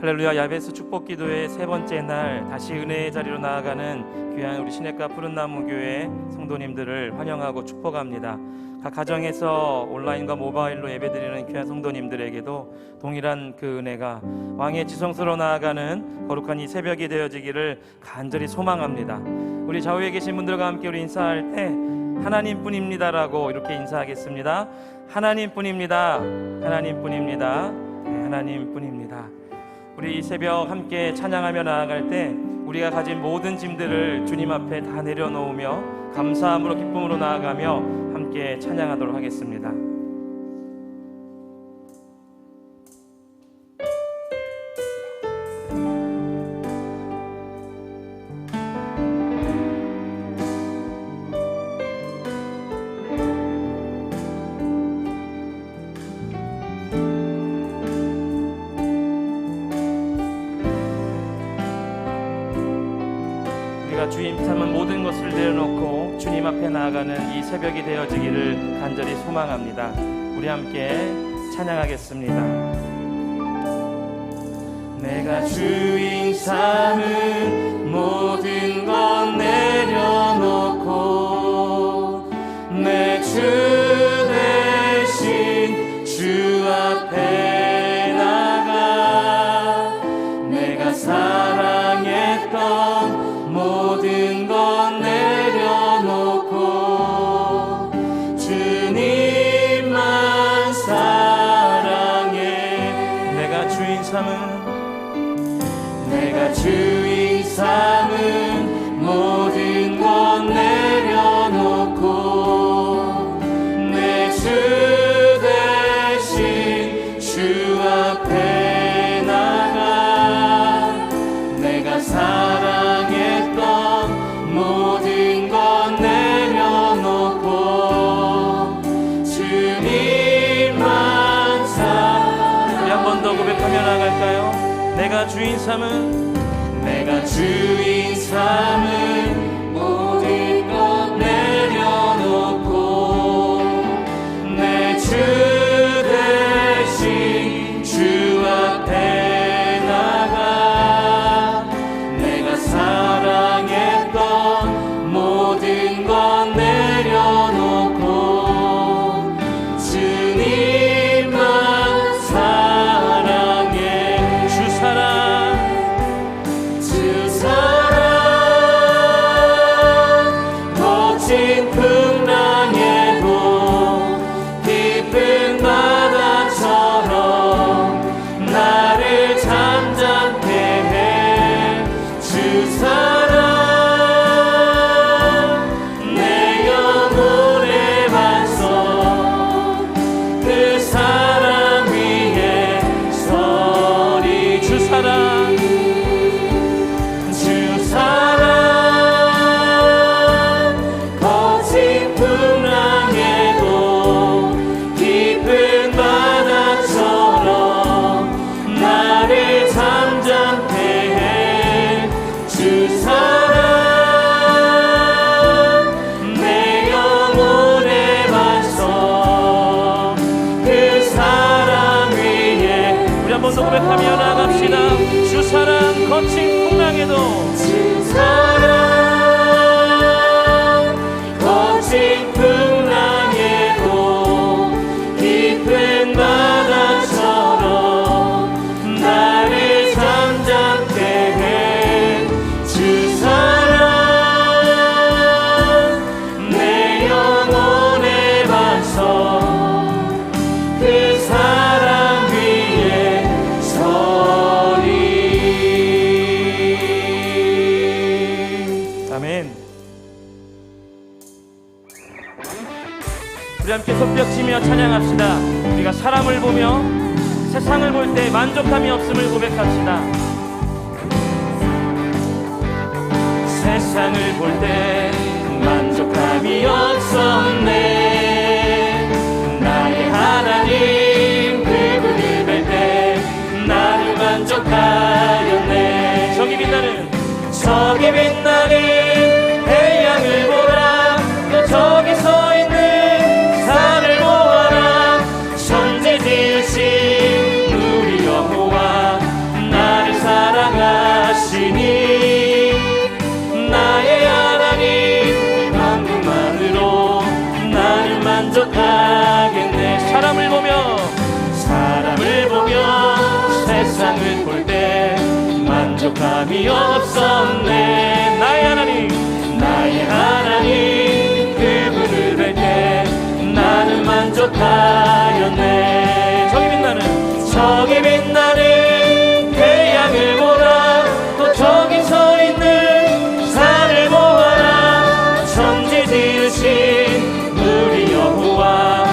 할렐루야. 야베스 축복기도회 세 번째 날 다시 은혜의 자리로 나아가는 귀한 우리 시냇가 푸른나무교회 성도님들을 환영하고 축복합니다. 각 가정에서 온라인과 모바일로 예배드리는 귀한 성도님들에게도 동일한 그 은혜가 왕의 지성소로 나아가는 거룩한 이 새벽이 되어지기를 간절히 소망합니다. 우리 좌우에 계신 분들과 함께 우리 인사할 때 하나님뿐입니다라고 이렇게 인사하겠습니다. 하나님뿐입니다. 하나님뿐입니다. 네, 하나님뿐입니다. 우리 이 새벽 함께 찬양하며 나아갈 때 우리가 가진 모든 짐들을 주님 앞에 다 내려놓으며 감사함으로 기쁨으로 나아가며 함께 찬양하도록 하겠습니다. 주님 삼은 모든 것을 내려놓고 주님 앞에 나아가는 이 새벽이 되어지기를 간절히 소망합니다. 우리 함께 찬양하겠습니다. 내가 주인 삼은 모든 것 내려놓고 내 주 대신 주 앞에 나가 내가 사랑했던 모든 것 내려놓고 주님만 사랑해. 내가 주인 삼은 모든 것 내려놓고 내 주 대신 주 앞에 나가 내가 사랑했던 모든 것 내려놓고 주님만 사랑해. 우리 한 번 더 고백하며 나갈까요? 내가 주인 삼은 모든 것 내려놓고 내 주 대신 주 앞에 나가 내가 사랑했던 모든 것 내려놓고 주님만 사랑해. 주 사랑 거친 풍랑에도 깊은 바다처럼 나를 잠잠케 해. 주 사랑 내 영혼의 반석 그 사랑 위에 서리. 주 사랑 풍랑에도 깊은 바다처럼 나를 잠잠케 해. 주 사랑 내 영혼의 반석 그 사랑 위에. 우리 한 번 더 고백하며 나갑시다. 주 사랑 거친 풍랑에도 주 사랑 거친 풍랑에도 깊은 바다처럼 나를 잠잠케 해. 주 사랑 내 영혼의 반석 그 사랑 위에 서리. 아멘. 우리 함께 손뼉치며 찬양합시다. 우리가 사람을 보며 세상을 볼 때 만족함이 없음을 고백합시다. 세상을 볼 때 만족함이 없었네. 나의 하나님 그분을 뵐 때 나를 만족하였네. 저기 빛나는 태양을 보라. 또 저기 서 있는 산을 보아라. 천지 지으신 우리 여호와 나 세상을 볼 때 만족함이 없었네. 나의 하나님 그분을 뵐 때 나는 만족하였네. 저기 빛나는 태양을 보라. 또 저기 서 있는 산을 보아라. 천지 지으신 우리 여호와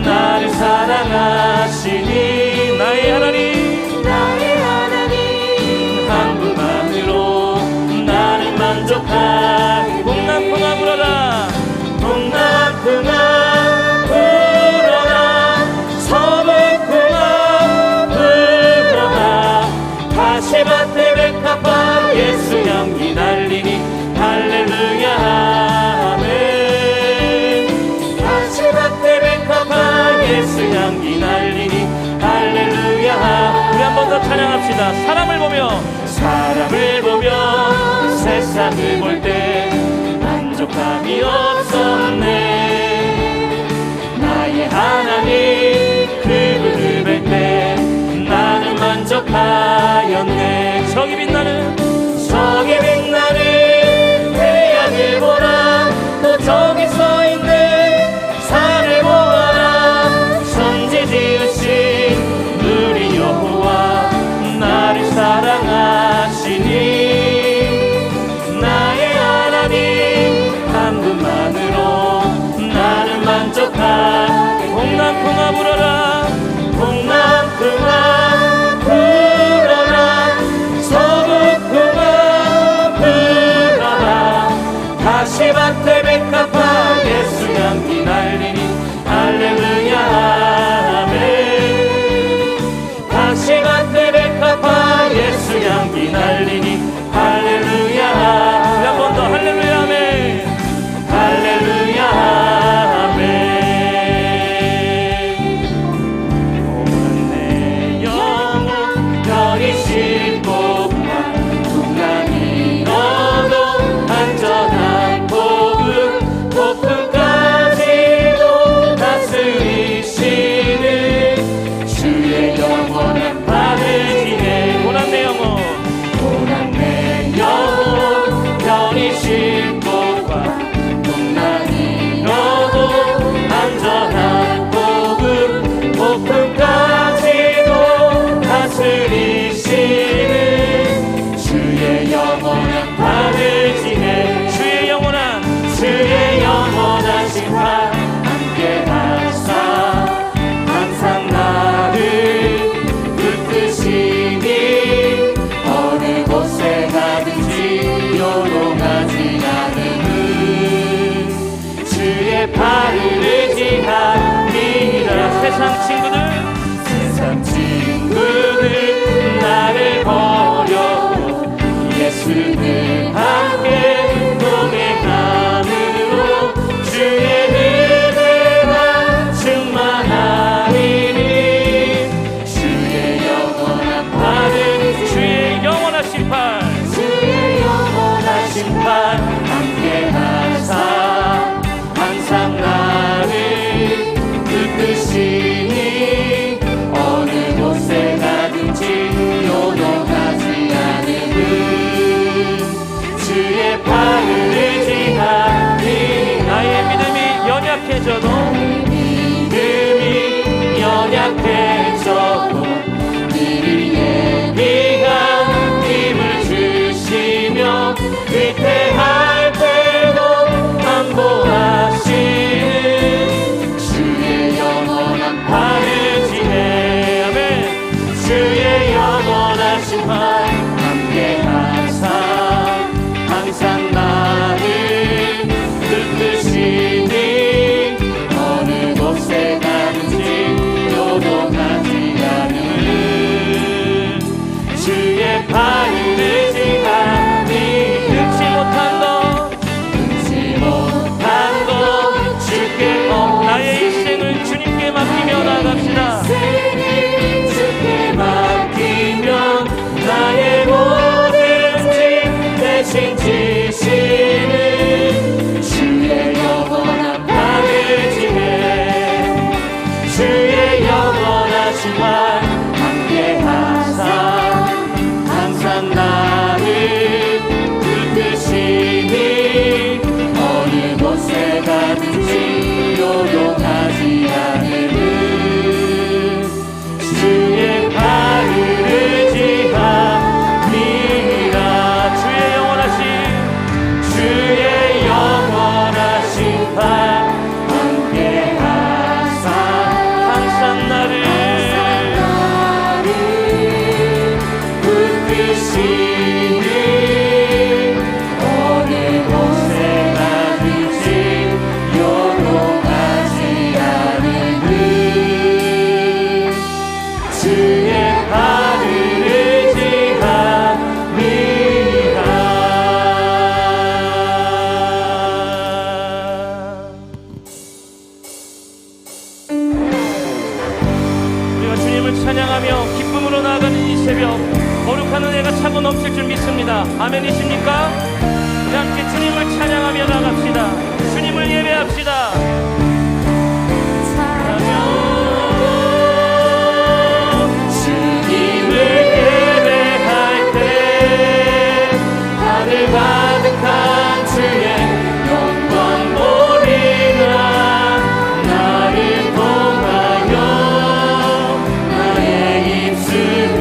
나를 사랑하시니 나의 하나님 한 분만으로 나는 만족하니. 풍랑풍아 불어라. 풍랑풍아 불어라. 서북풍아 불어라. 가시밭에 백합화 예수 향기 날리니 할렐루야 아멘. 가시밭에 백합화 예수 향기 날리니 할렐루야. 우리 한 번 더 찬양합시다. 사람을 보며 세상을 볼 때 만족함이 없었네. 나의 하나님 그분을 뵐 때 나는 만족하였네. 저기 빛나는 태양을 보라. 또 저기 서 있는 산을 보아라. 천지 지으신 우리 여호와 나를 사랑하시니 나의 하나님 한 분만으로 나는 만족하니. 풍랑풍아 불어라. 풍랑풍아 불어라. 서북풍아 불어라. 가시밭에 백합화 예수 향기 날리니 할렐루야 아멘. 가시밭에 백합화 예수 향기 날리니 할렐루야. 한 번 더 할렐루야 아멘. 할렐루야 아멘. 오늘 내 영혼 별이 싣고 풍랑이 너도 안전한 폭풍까지도 다스리시는 주의 영원한 밤을 지내. 고난 내 영혼 별이 싣고 풍랑이 너도 안전한 폭풍까지도 다스리시는 주의 영원한 밤을 지내. 주의 영원한 심판 함께 하사 항상 나를 붙드시니 어느 곳에 가든지 요동하지 않음은 주의 팔을 의지합니다. 세상 친구들 나를 버려도 예수는 함께 동행함으로 주의 은혜가 충만하리니. 주의 영원한 팔을 주의 영원한 심판 함께 하사 항상 나를 붙드시니 어느 곳에 가든지 요동하지 않음은 주의 팔을 의지하니. 나의 믿음이 연약해져도 미리 예비한 힘을 주시며 위태할 때도 안보하시는 주의 영원한 팔을 지내. 아멘. 주의 영원한 심판 함께 하사 항상 나를 붙드시니 어느 곳에 가든지 요동하지 않음은 주의 팔을 의지하니. 능치 못한 것 주께 나의 인생을 주님께 맡기며 나갑시다. 주께 맡기면 나의 모든 짐 대신 지시는 주의 영원한 팔을 지내. 주의 영원한 심판 함께 하사 주님을 찬양하며 기쁨으로 나아가는 이 새벽, 거룩한 은혜가 차고 넘칠 줄 믿습니다. 아멘이십니까? 우리 함께 주님을 찬양하며 나갑시다. 주님을 예배합시다. 주님을 예배할 때 하늘 가득한 주의 영광 보리라. 나를 통하여 나의 입술을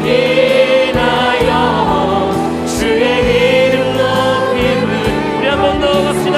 인하여 주의 이름 높임을. 우리 한 번 더 갑시다.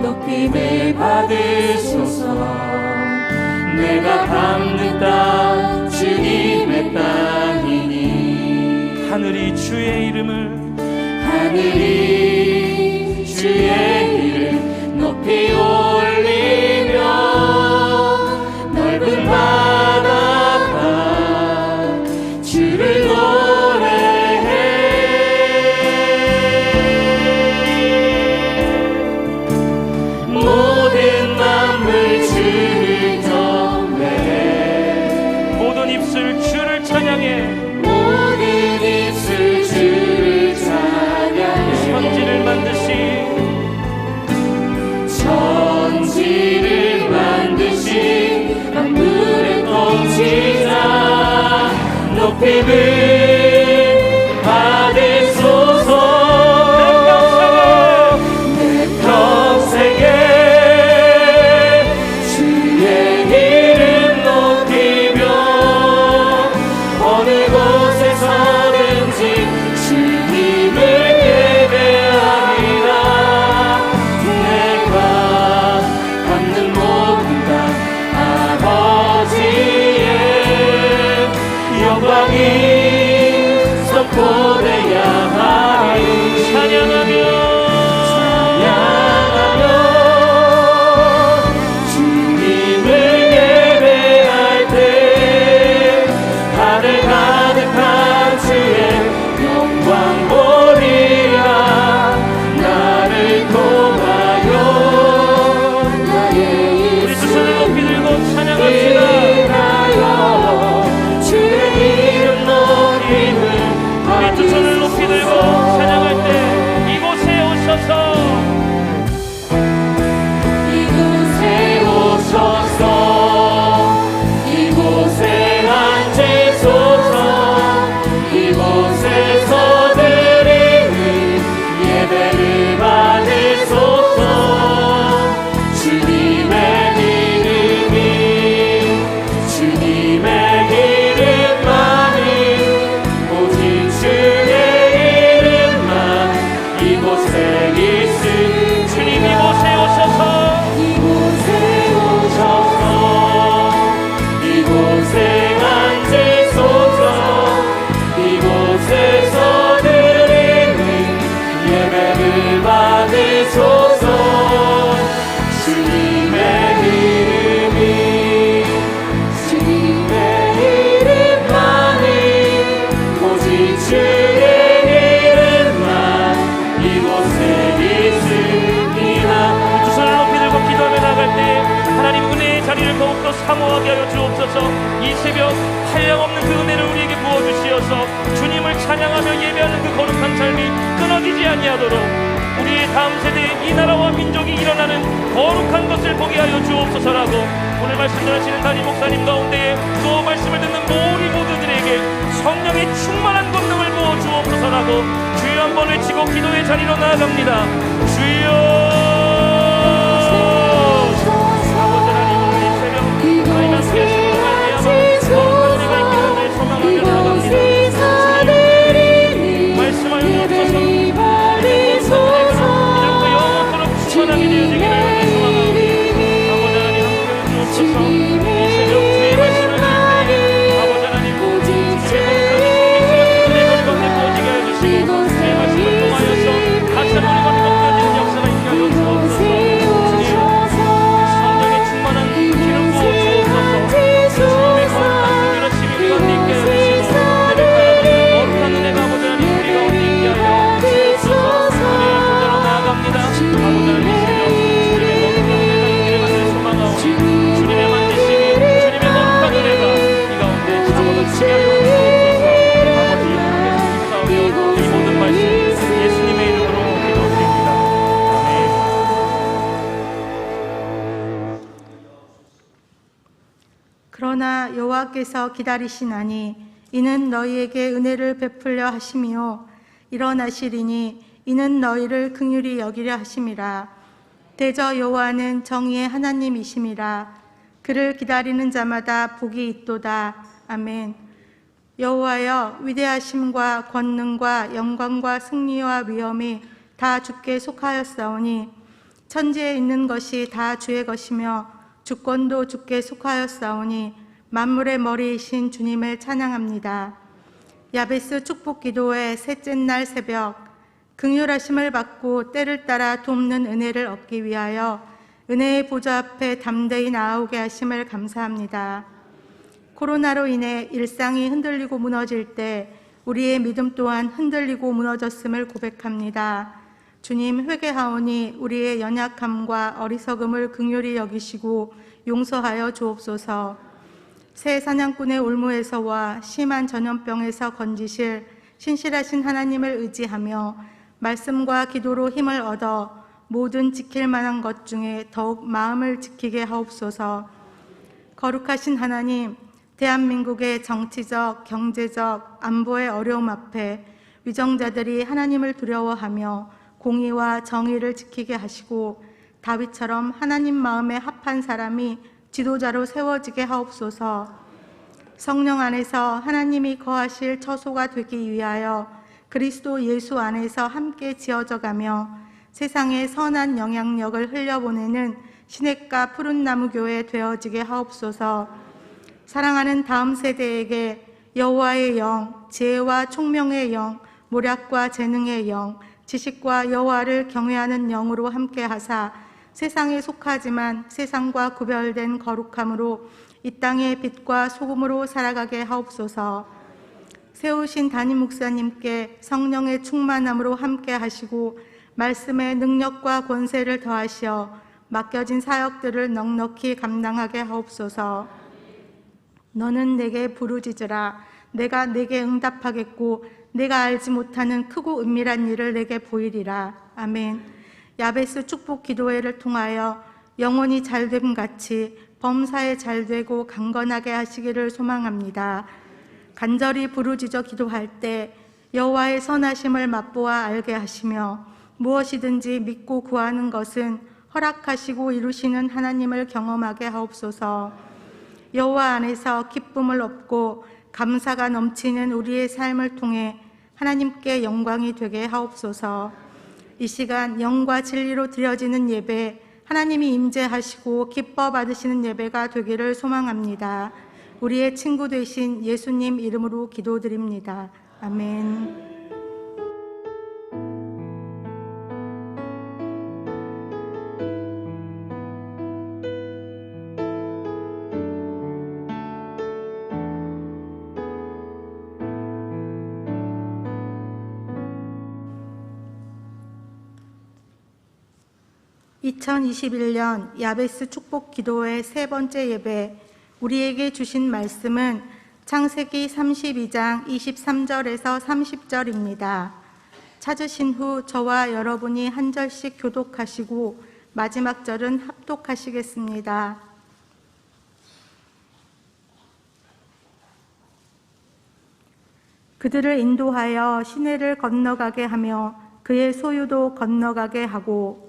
높임을 받으소서. 내가 밟는 땅 주님의 땅이니. 하늘이 주의 이름 높이 올리며 넓은 바닷가 주를 높임을 받으소서. 내 평생에 주의 이름 높이며 어느 곳에 서든지 주님을 예배하리라. 내가 받는 모든 것 아버지의 영광이 선포되야 하리. 찬양하며 주님을 예배할 때 하늘 가득한 주의 영광 보리라. 나를 통하여 나의 우리 두 손을 높이 들고 찬양합시다. 우리 두 손을 높이 들고 찬양할 때 이곳에 오셔서 이곳에 앉으소서. 이곳에서 드리는 예배를 받으소서. 주님의 이름이 주님의 이름만이 오직 주의 이름만 이곳에 있음. 주님 이곳에 오셔서 이곳에 앉으소서. 이곳에서 드리는 예배를 받으소서. 주님의 이름이 주님의 이름만이 오직 주의 이름만 이곳에 있으리라. 두 손을 높이 들고 기도하며 나갈 때 하나님 은혜의 자리를 더욱더 사모하게 하여 주옵소서. 이 새벽 한량없는 그 은혜를 우리에게 부어주시어서 주님을 찬양하며 예배하는 그 거룩한 삶이 끊어지지 아니하도록 우리의 다음 세대에 이 나라와 민족이 일어나는 거룩한 것을 보게 하여 주옵소서라고 오늘 말씀 전하시는 담임 목사님 가운데에 또 말씀을 듣는 우리 모두들에게 성령의 충만한 권능을 부어 주옵소서라고 주여 한번 외치고 기도의 자리로 나아갑니다. 주여. 아버지 하나님 오늘 이 새벽 하나님 함께 말씀하여 주옵소서. 이제부터 영원토록 충만하게 그러나 여호와께서 기다리시나니 이는 너희에게 은혜를 베풀려 하심이요 일어나시리니 이는 너희를 긍휼히 여기려 하심이라. 대저 여호와는 정의의 하나님이심이라. 그를 기다리는 자마다 복이 있도다. 아멘. 여호와여, 위대하심과 권능과 영광과 승리와 위엄이 다 주께 속하였사오니 천지에 있는 것이 다 주의 것이며 주권도 주께 속하였사오니 만물의 머리이신 주님을 찬양합니다. 야베스 축복 기도의 셋째 날 새벽, 긍휼하심을 받고 때를 따라 돕는 은혜를 얻기 위하여 은혜의 보좌 앞에 담대히 나아오게 하심을 감사합니다. 코로나로 인해 일상이 흔들리고 무너질 때 우리의 믿음 또한 흔들리고 무너졌음을 고백합니다. 주님, 회개하오니 우리의 연약함과 어리석음을 긍휼히 여기시고 용서하여 주옵소서. 새 사냥꾼의 올무에서와 심한 전염병에서 건지실 신실하신 하나님을 의지하며 말씀과 기도로 힘을 얻어 모든 지킬 만한 것 중에 더욱 마음을 지키게 하옵소서. 거룩하신 하나님, 대한민국의 정치적, 경제적, 안보의 어려움 앞에 위정자들이 하나님을 두려워하며 공의와 정의를 지키게 하시고 다윗처럼 하나님 마음에 합한 사람이 지도자로 세워지게 하옵소서. 성령 안에서 하나님이 거하실 처소가 되기 위하여 그리스도 예수 안에서 함께 지어져가며 세상에 선한 영향력을 흘려보내는 시냇가 푸른나무교회 되어지게 하옵소서. 사랑하는 다음 세대에게 여호와의 영, 지혜와 총명의 영, 모략과 재능의 영, 지식과 여호와를 경외하는 영으로 함께 하사 세상에 속하지만 세상과 구별된 거룩함으로 이 땅의 빛과 소금으로 살아가게 하옵소서. 세우신 담임 목사님께 성령의 충만함으로 함께 하시고 말씀의 능력과 권세를 더하시어 맡겨진 사역들을 넉넉히 감당하게 하옵소서. 너는 내게 부르짖으라. 내가 내게 응답하겠고 내가 알지 못하는 크고 은밀한 일을 내게 보이리라. 아멘. 야베스 축복 기도회를 통하여 영혼이 잘됨 같이 범사에 잘되고 강건하게 하시기를 소망합니다. 간절히 부르짖어 기도할 때 여호와의 선하심을 맛보아 알게 하시며 무엇이든지 믿고 구하는 것은 허락하시고 이루시는 하나님을 경험하게 하옵소서. 여호와 안에서 기쁨을 얻고 감사가 넘치는 우리의 삶을 통해 하나님께 영광이 되게 하옵소서. 이 시간 영과 진리로 드려지는 예배, 하나님이 임재하시고 기뻐 받으시는 예배가 되기를 소망합니다. 우리의 친구 되신 예수님 이름으로 기도드립니다. 아멘. 2021년 야베스 축복 기도회 세 번째 예배, 우리에게 주신 말씀은 창세기 32장 23절에서 30절입니다. 찾으신 후 저와 여러분이 한 절씩 교독하시고 마지막 절은 합독하시겠습니다. 그들을 인도하여 시내를 건너가게 하며 그의 소유도 건너가게 하고,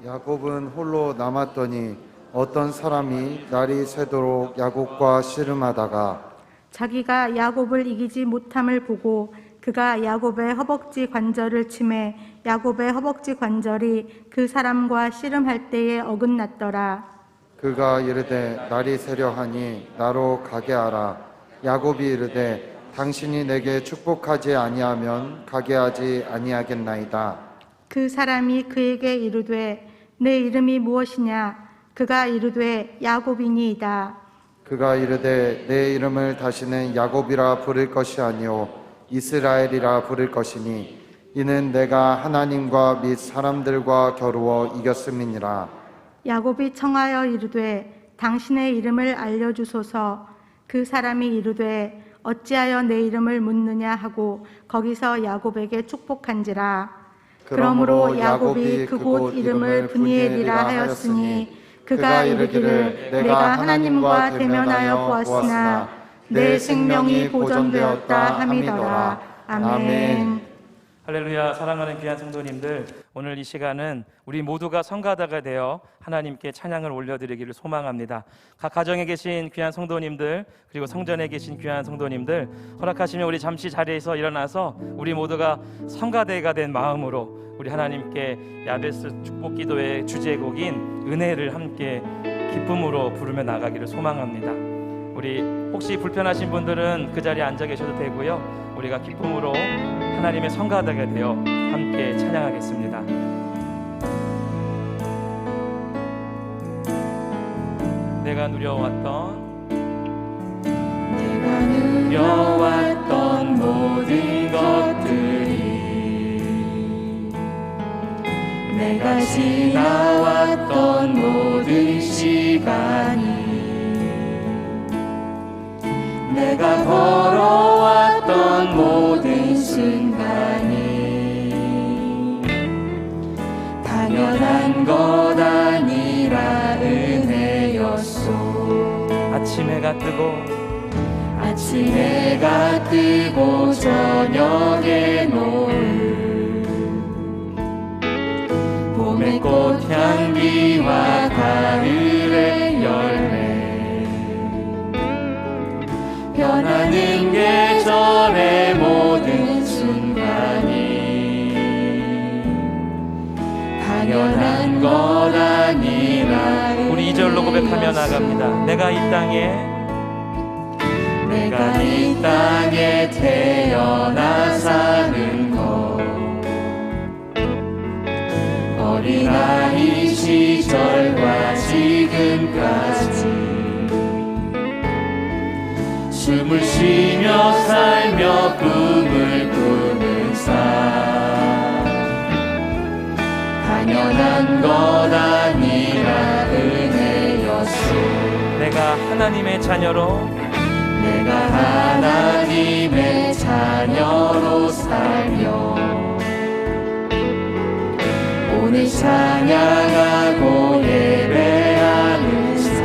야곱은 홀로 남았더니 어떤 사람이 날이 새도록 야곱과 씨름하다가 자기가 야곱을 이기지 못함을 보고 그가 야곱의 허벅지 관절을 치매 야곱의 허벅지 관절이 그 사람과 씨름할 때에 어긋났더라. 그가 이르되 날이 새려 하니 나로 가게 하라. 야곱이 이르되 당신이 내게 축복하지 아니하면 가게 하지 아니하겠나이다. 그 사람이 그에게 이르되 내 이름이 무엇이냐? 그가 이르되 야곱이니이다. 그가 이르되 내 이름을 다시는 야곱이라 부를 것이 아니요 이스라엘이라 부를 것이니 이는 내가 하나님과 및 사람들과 겨루어 이겼음이니라. 야곱이 청하여 이르되 당신의 이름을 알려주소서. 그 사람이 이르되 어찌하여 내 이름을 묻느냐 하고 거기서 야곱에게 축복한지라. 그러므로 야곱이 그곳 이름을 브니엘이라 하였으니 그가 이르기를 내가 하나님과 대면하여 보았으나 내 생명이 보존되었다 함이더라. 아멘. 할렐루야. 사랑하는 귀한 성도님들, 오늘 이 시간은 우리 모두가 성가다가 되어 하나님께 찬양을 올려드리기를 소망합니다. 각 가정에 계신 귀한 성도님들, 그리고 성전에 계신 귀한 성도님들, 허락하시면 우리 잠시 자리에서 일어나서 우리 모두가 성가대가 된 마음으로 우리 하나님께 야베스 축복기도의 주제곡인 은혜를 함께 기쁨으로 부르며 나가기를 소망합니다. 우리 혹시 불편하신 분들은 그 자리에 앉아 계셔도 되고요, 우리가 기쁨으로 하나님의 성가대가 되어 함께 찬양하겠습니다. 내가 누려왔던 모든 것들이, 내가 지나왔던 모든 시간이, 내가 걸어왔던 모든 순간이 당연한 것 아니라 은혜였소. 아침 해가 뜨고 저녁에 노을, 봄의 꽃향기와 가을의 열매, 변하는 계절의 모든 순간이 당연한 것 아니라. 우리 2절로 고백하며 나갑니다. 내가 이 땅에 태어나 사는 것, 어린아이 시절과 지금까지 숨을 쉬며 살며 꿈을 꾸는 삶, 당연한 것 아니라 은혜였소. 내가 하나님의 자녀로 살며 오늘 찬양하고 예배하는 삶,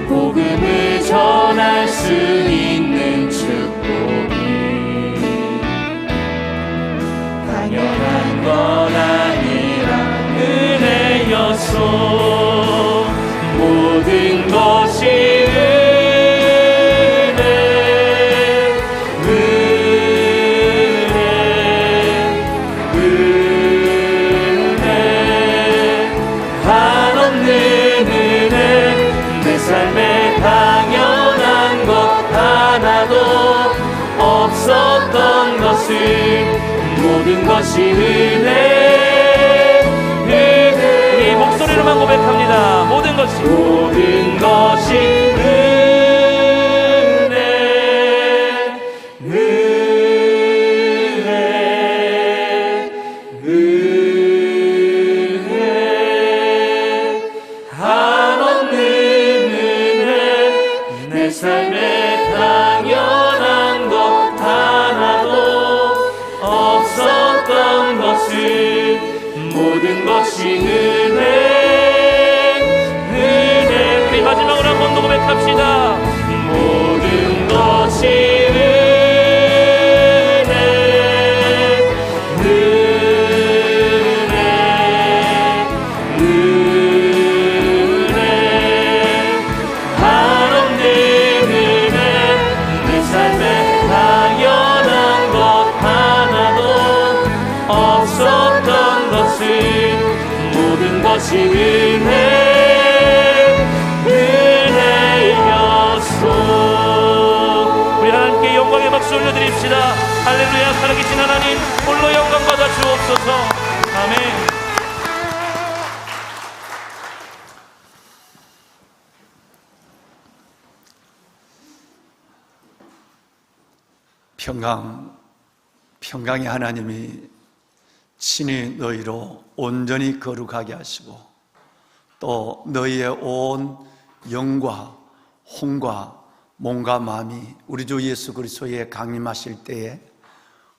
복음을 전할 수 있는 축복이 당연한 것 아니라 은혜였소. 모든 것이 삶에 당연한 것 하나도 없었던 것을, 모든 것이 은혜. 이 목소리로만 고백합니다. 모든 것이 삶에 당연한 것 하나도 없었던 것을, 모든 것이 은혜. 우리 마지막으로 한 번 더 고백합시다. 모든 것이 것이 은혜였소. 우리 하나님께 영광의 박수 올려드립시다. 할렐루야. 살아계신 하나님 홀로 영광 받아 주옵소서. 아멘. 평강의 하나님이 친히 너희로 온전히 거룩하게 하시고 또 너희의 온 영과 혼과 몸과 마음이 우리 주 예수 그리스도에 강림하실 때에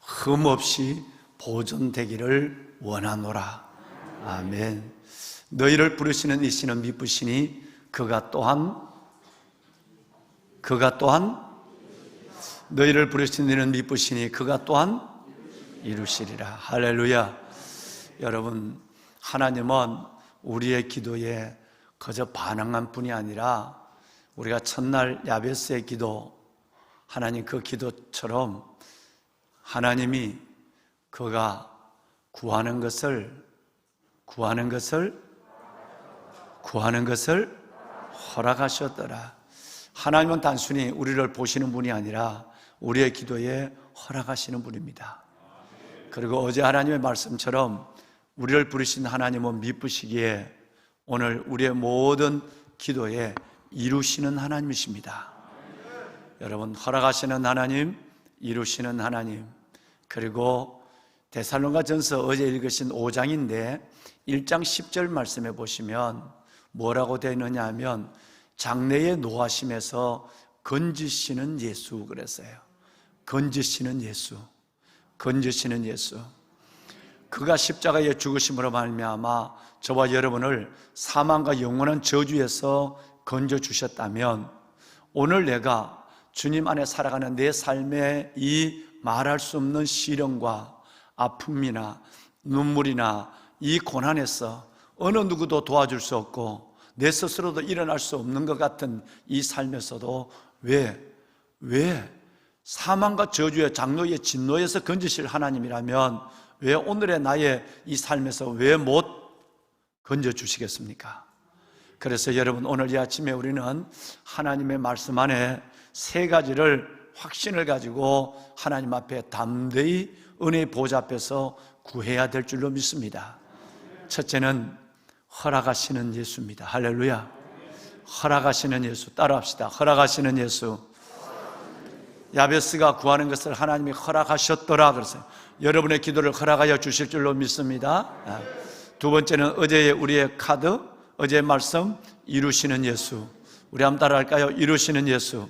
흠없이 보존되기를 원하노라. 아멘. 너희를 부르시는 이 신은 미쁘시니 그가 또한 너희를 부르시는 이는 미쁘시니 그가 또한 이루시리라. 할렐루야. 여러분, 하나님은 우리의 기도에 그저 반응한 뿐이 아니라 우리가 첫날 야베스의 기도, 하나님 그 기도처럼 하나님이 그가 구하는 것을 허락하셨더라. 하나님은 단순히 우리를 보시는 분이 아니라 우리의 기도에 허락하시는 분입니다. 그리고 어제 하나님의 말씀처럼 우리를 부르신 하나님은 미쁘시기에 오늘 우리의 모든 기도에 이루시는 하나님이십니다. 여러분, 허락하시는 하나님, 이루시는 하나님, 그리고 데살로니가전서 어제 읽으신 5장인데 1장 10절 말씀에 보시면 뭐라고 되어 있느냐 하면 장래의 노하심에서 건지시는 예수 그랬어요. 건지시는 예수. 그가 십자가에 죽으심으로 말미암아 저와 여러분을 사망과 영원한 저주에서 건져주셨다면 오늘 내가 주님 안에 살아가는 내 삶의 이 말할 수 없는 시련과 아픔이나 눈물이나 이 고난에서 어느 누구도 도와줄 수 없고 내 스스로도 일어날 수 없는 것 같은 이 삶에서도 왜 사망과 저주의 장로의 진노에서 건지실 하나님이라면 왜 오늘의 나의 이 삶에서 왜 못 건져주시겠습니까? 그래서 여러분, 오늘 이 아침에 우리는 하나님의 말씀 안에 세 가지를 확신을 가지고 하나님 앞에 담대히 은혜의 보좌 앞에서 구해야 될 줄로 믿습니다. 첫째는 허락하시는 예수입니다. 할렐루야. 허락하시는 예수. 따라합시다. 허락하시는 예수. 야베스가 구하는 것을 하나님이 허락하셨더라 그랬어요. 여러분의 기도를 허락하여 주실 줄로 믿습니다. 두 번째는 어제의 우리의 카드, 어제의 말씀, 이루시는 예수. 우리 한번 따라할까요? 이루시는 예수.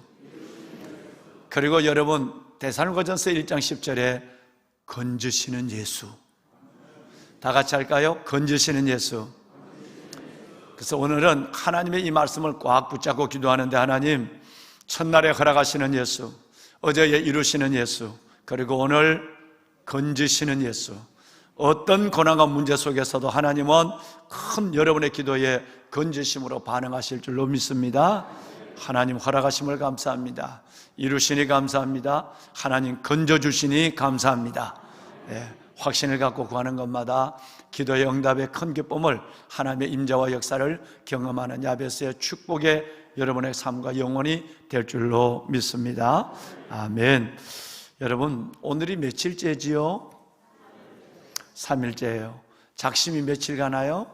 그리고 여러분, 데살로니가전서 1장 10절에 건지시는 예수. 다 같이 할까요? 건지시는 예수. 그래서 오늘은 하나님의 이 말씀을 꽉 붙잡고 기도하는데, 하나님, 첫날에 허락하시는 예수, 어제에 이루시는 예수, 그리고 오늘 건지시는 예수. 어떤 고난과 문제 속에서도 하나님은 큰 여러분의 기도에 건지심으로 반응하실 줄로 믿습니다. 하나님 허락하심을 감사합니다. 이루시니 감사합니다. 하나님 건져주시니 감사합니다. 확신을 갖고 구하는 것마다 기도의 응답의 큰 기쁨을, 하나님의 임재와 역사를 경험하는 야베스의 축복의 여러분의 삶과 영혼이 될 줄로 믿습니다. 아멘. 여러분, 오늘이 며칠째지요? 3일째예요. 작심이 며칠 가나요?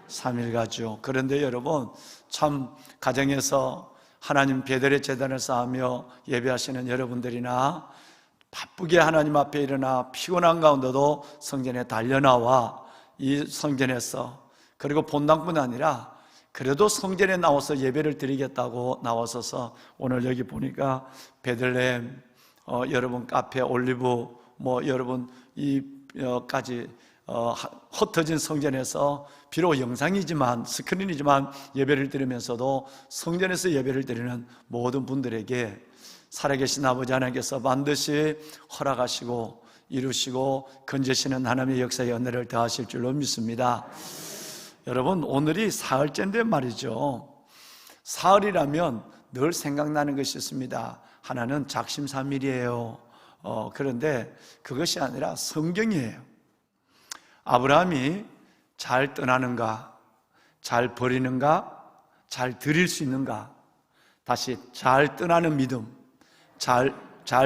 3일 가죠. 그런데 여러분, 참 가정에서 하나님 베델의 제단을 쌓으며 예배하시는 여러분들이나 바쁘게 하나님 앞에 일어나 피곤한 가운데도 성전에 달려나와 이 성전에서, 그리고 본당뿐 아니라 그래도 성전에 나와서 예배를 드리겠다고 나와서서 오늘 여기 보니까 베들레헴, 여러분 카페 올리브, 여러분 이까지 흩어진 성전에서 비록 영상이지만, 스크린이지만 예배를 드리면서도 성전에서 예배를 드리는 모든 분들에게 살아계신 아버지 하나님께서 반드시 허락하시고 이루시고 건지시는 하나님의 역사의 은혜를 더하실 줄로 믿습니다. 여러분, 오늘이 사흘째인데 말이죠. 사흘이라면 늘 생각나는 것이 있습니다. 하나는 작심삼일이에요. 그런데 그것이 아니라 성경이에요. 아브라함이 잘 떠나는가, 잘 버리는가, 잘 드릴 수 있는가, 다시 잘 떠나는 믿음, 잘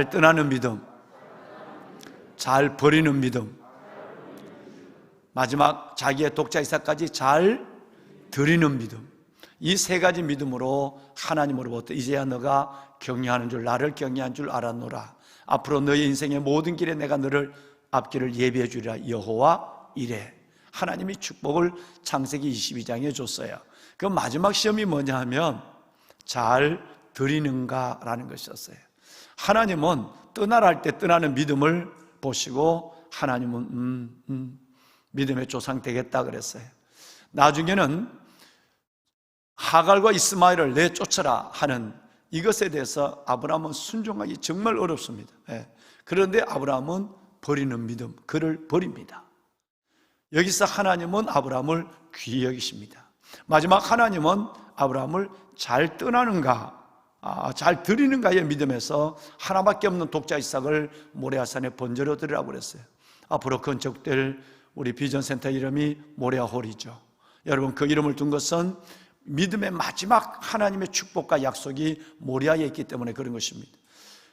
떠나는 믿음, 잘 버리는 믿음, 마지막 자기의 독자 이삭까지 잘 드리는 믿음. 이 세 가지 믿음으로 하나님으로부터 이제야 너가 경외하는 줄, 나를 경외한 줄 알았노라. 앞으로 너의 인생의 모든 길에 내가 너를 앞길을 예비해 주리라. 여호와 이래. 하나님이 축복을 창세기 22장에 줬어요. 그 마지막 시험이 뭐냐 하면 잘 드리는가라는 것이었어요. 하나님은 떠나라 할 때 떠나는 믿음을 보시고, 하나님은 믿음의 조상 되겠다 그랬어요. 나중에는 하갈과 이스마엘을 내쫓아라 하는 이것에 대해서 아브라함은 순종하기 정말 어렵습니다. 그런데 아브라함은 버리는 믿음, 그를 버립니다. 여기서 하나님은 아브라함을 귀히 여기십니다. 마지막 하나님은 아브라함을 잘 떠나는가, 잘 드리는가의 믿음에서 하나밖에 없는 독자 이삭을 모레아산에 번제로 드리라고 그랬어요. 앞으로 건축될 우리 비전센터 이름이 모레아홀이죠. 여러분, 그 이름을 둔 것은 믿음의 마지막 하나님의 축복과 약속이 모리아에 있기 때문에 그런 것입니다.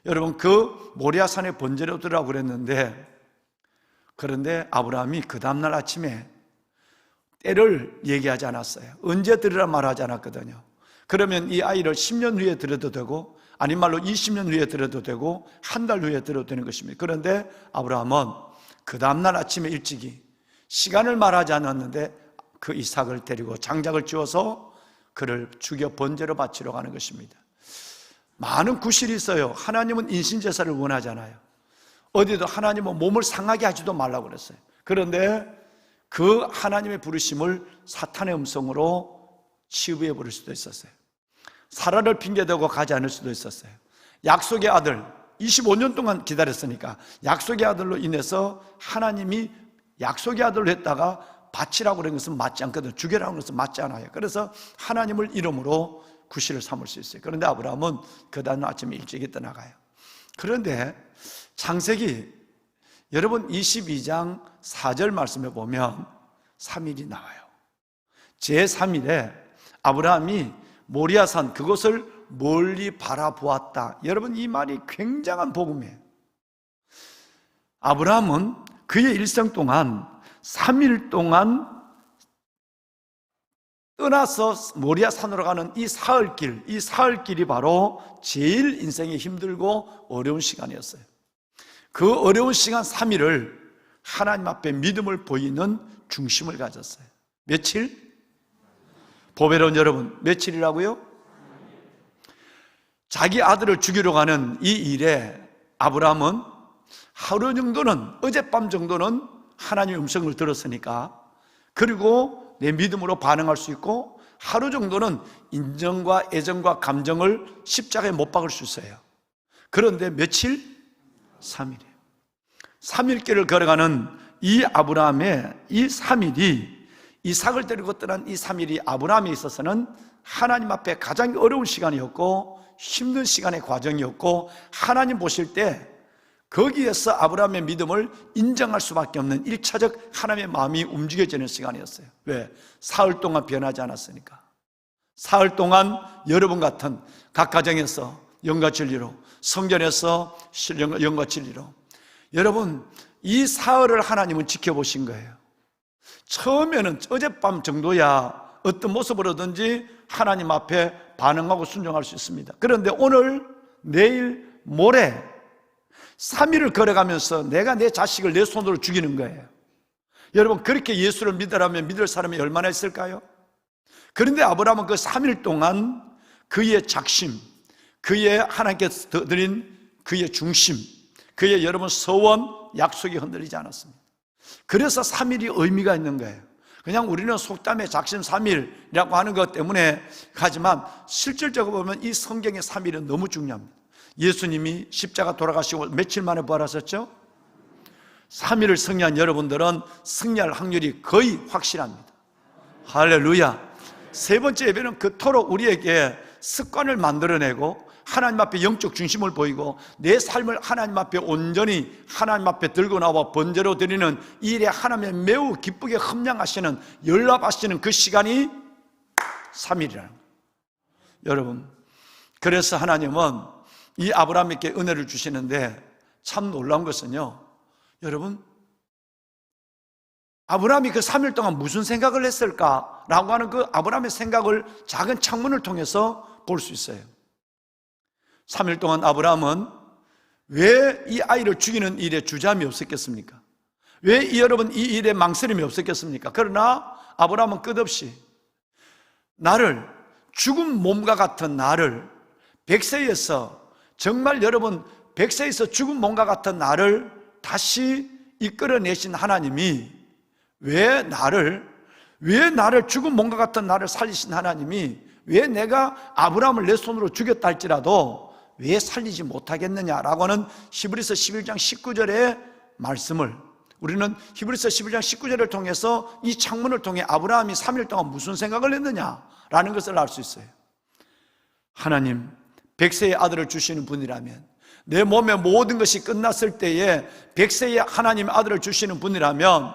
여러분, 그 모리아산에 번제로 드리라고 그랬는데, 그런데 아브라함이 그 다음날 아침에 때를 얘기하지 않았어요. 언제 드리라 말하지 않았거든요. 그러면 이 아이를 10년 후에 드려도 되고, 아닌 말로 20년 후에 드려도 되고, 한 달 후에 드려도 되는 것입니다. 그런데 아브라함은 그 다음날 아침에 일찍이 시간을 말하지 않았는데 그 이삭을 데리고 장작을 지어서 그를 죽여 번제로 바치러 가는 것입니다. 많은 구실이 있어요. 하나님은 인신제사를 원하잖아요. 어디도 하나님은 몸을 상하게 하지도 말라고 그랬어요. 그런데 그 하나님의 부르심을 사탄의 음성으로 치부해 버릴 수도 있었어요. 사라를 핑계대고 가지 않을 수도 있었어요. 약속의 아들, 25년 동안 기다렸으니까 약속의 아들로 인해서 하나님이 약속의 아들로 했다가 바치라고 그런 것은 맞지 않거든요. 죽여라고 하는 것은 맞지 않아요. 그래서 하나님을 이름으로 구실을 삼을 수 있어요. 그런데 아브라함은 그 다음 아침에 일찍이 떠나가요. 그런데 창세기 여러분 22장 4절 말씀에 보면 3일이 나와요. 제3일에 아브라함이 모리아산 그것을 멀리 바라보았다. 여러분, 이 말이 굉장한 복음이에요. 아브라함은 그의 일생 동안 3일 동안 떠나서 모리아산으로 가는 이 사흘길이 바로 제일 인생이 힘들고 어려운 시간이었어요. 그 어려운 시간 3일을 하나님 앞에 믿음을 보이는 중심을 가졌어요. 며칠? 보배로운 여러분, 며칠이라고요? 자기 아들을 죽이러 가는 이 일에 아브라함은 하루 정도는, 어젯밤 정도는 하나님의 음성을 들었으니까, 그리고 내 믿음으로 반응할 수 있고, 하루 정도는 인정과 애정과 감정을 십자가에 못 박을 수 있어요. 그런데 며칠? 3일이에요. 3일길을 걸어가는 이 아브라함의 이 3일이, 이삭을 데리고 떠난 이 3일이 아브라함에 있어서는 하나님 앞에 가장 어려운 시간이었고 힘든 시간의 과정이었고, 하나님 보실 때 거기에서 아브라함의 믿음을 인정할 수밖에 없는 1차적 하나님의 마음이 움직여지는 시간이었어요. 왜? 사흘 동안 변하지 않았으니까. 사흘 동안 여러분 같은 각 가정에서 영과 진리로, 성전에서 영과 진리로, 여러분 이 사흘을 하나님은 지켜보신 거예요. 처음에는 어젯밤 정도야 어떤 모습으로든지 하나님 앞에 반응하고 순종할 수 있습니다. 그런데 오늘, 내일, 모레 3일을 걸어가면서 내가 내 자식을 내 손으로 죽이는 거예요. 여러분, 그렇게 예수를 믿으라면 믿을 사람이 얼마나 있을까요? 그런데 아브라함은 그 3일 동안 그의 작심, 그의 하나님께 드린 그의 중심, 그의 여러분 서원, 약속이 흔들리지 않았습니다. 그래서 3일이 의미가 있는 거예요. 그냥 우리는 속담에 작심 3일이라고 하는 것 때문에 하지만 실질적으로 보면 이 성경의 3일은 너무 중요합니다. 예수님이 십자가 돌아가시고 며칠 만에 부활하셨죠? 3일을 승리한 여러분들은 승리할 확률이 거의 확실합니다. 할렐루야. 세 번째 예배는 그토록 우리에게 습관을 만들어내고 하나님 앞에 영적 중심을 보이고 내 삶을 하나님 앞에 온전히 하나님 앞에 들고 나와 번제로 드리는 이 일에 하나님의 매우 기쁘게 흠양하시는, 연락하시는 그 시간이 3일이라는 거예요. 여러분, 그래서 하나님은 이 아브라함에게 은혜를 주시는데 참 놀라운 것은요, 여러분, 아브라함이 그 3일 동안 무슨 생각을 했을까라고 하는 그 아브라함의 생각을 작은 창문을 통해서 볼 수 있어요. 3일 동안 아브라함은 왜 이 아이를 죽이는 일에 주저함이 없었겠습니까? 왜 여러분 이 일에 망설임이 없었겠습니까? 그러나 아브라함은 끝없이 나를, 죽은 몸과 같은 나를, 100세에서 정말 여러분 100세에서 죽은 몸과 같은 나를 다시 이끌어내신 하나님이 왜 나를 죽은 몸과 같은 나를 살리신 하나님이 왜 내가 아브라함을 내 손으로 죽였다 할지라도 왜 살리지 못하겠느냐라고 하는 히브리서 11장 19절의 말씀을, 우리는 히브리서 11장 19절을 통해서 이 창문을 통해 아브라함이 3일 동안 무슨 생각을 했느냐라는 것을 알 수 있어요. 하나님, 100세의 아들을 주시는 분이라면, 내 몸의 모든 것이 끝났을 때에 100세의 하나님의 아들을 주시는 분이라면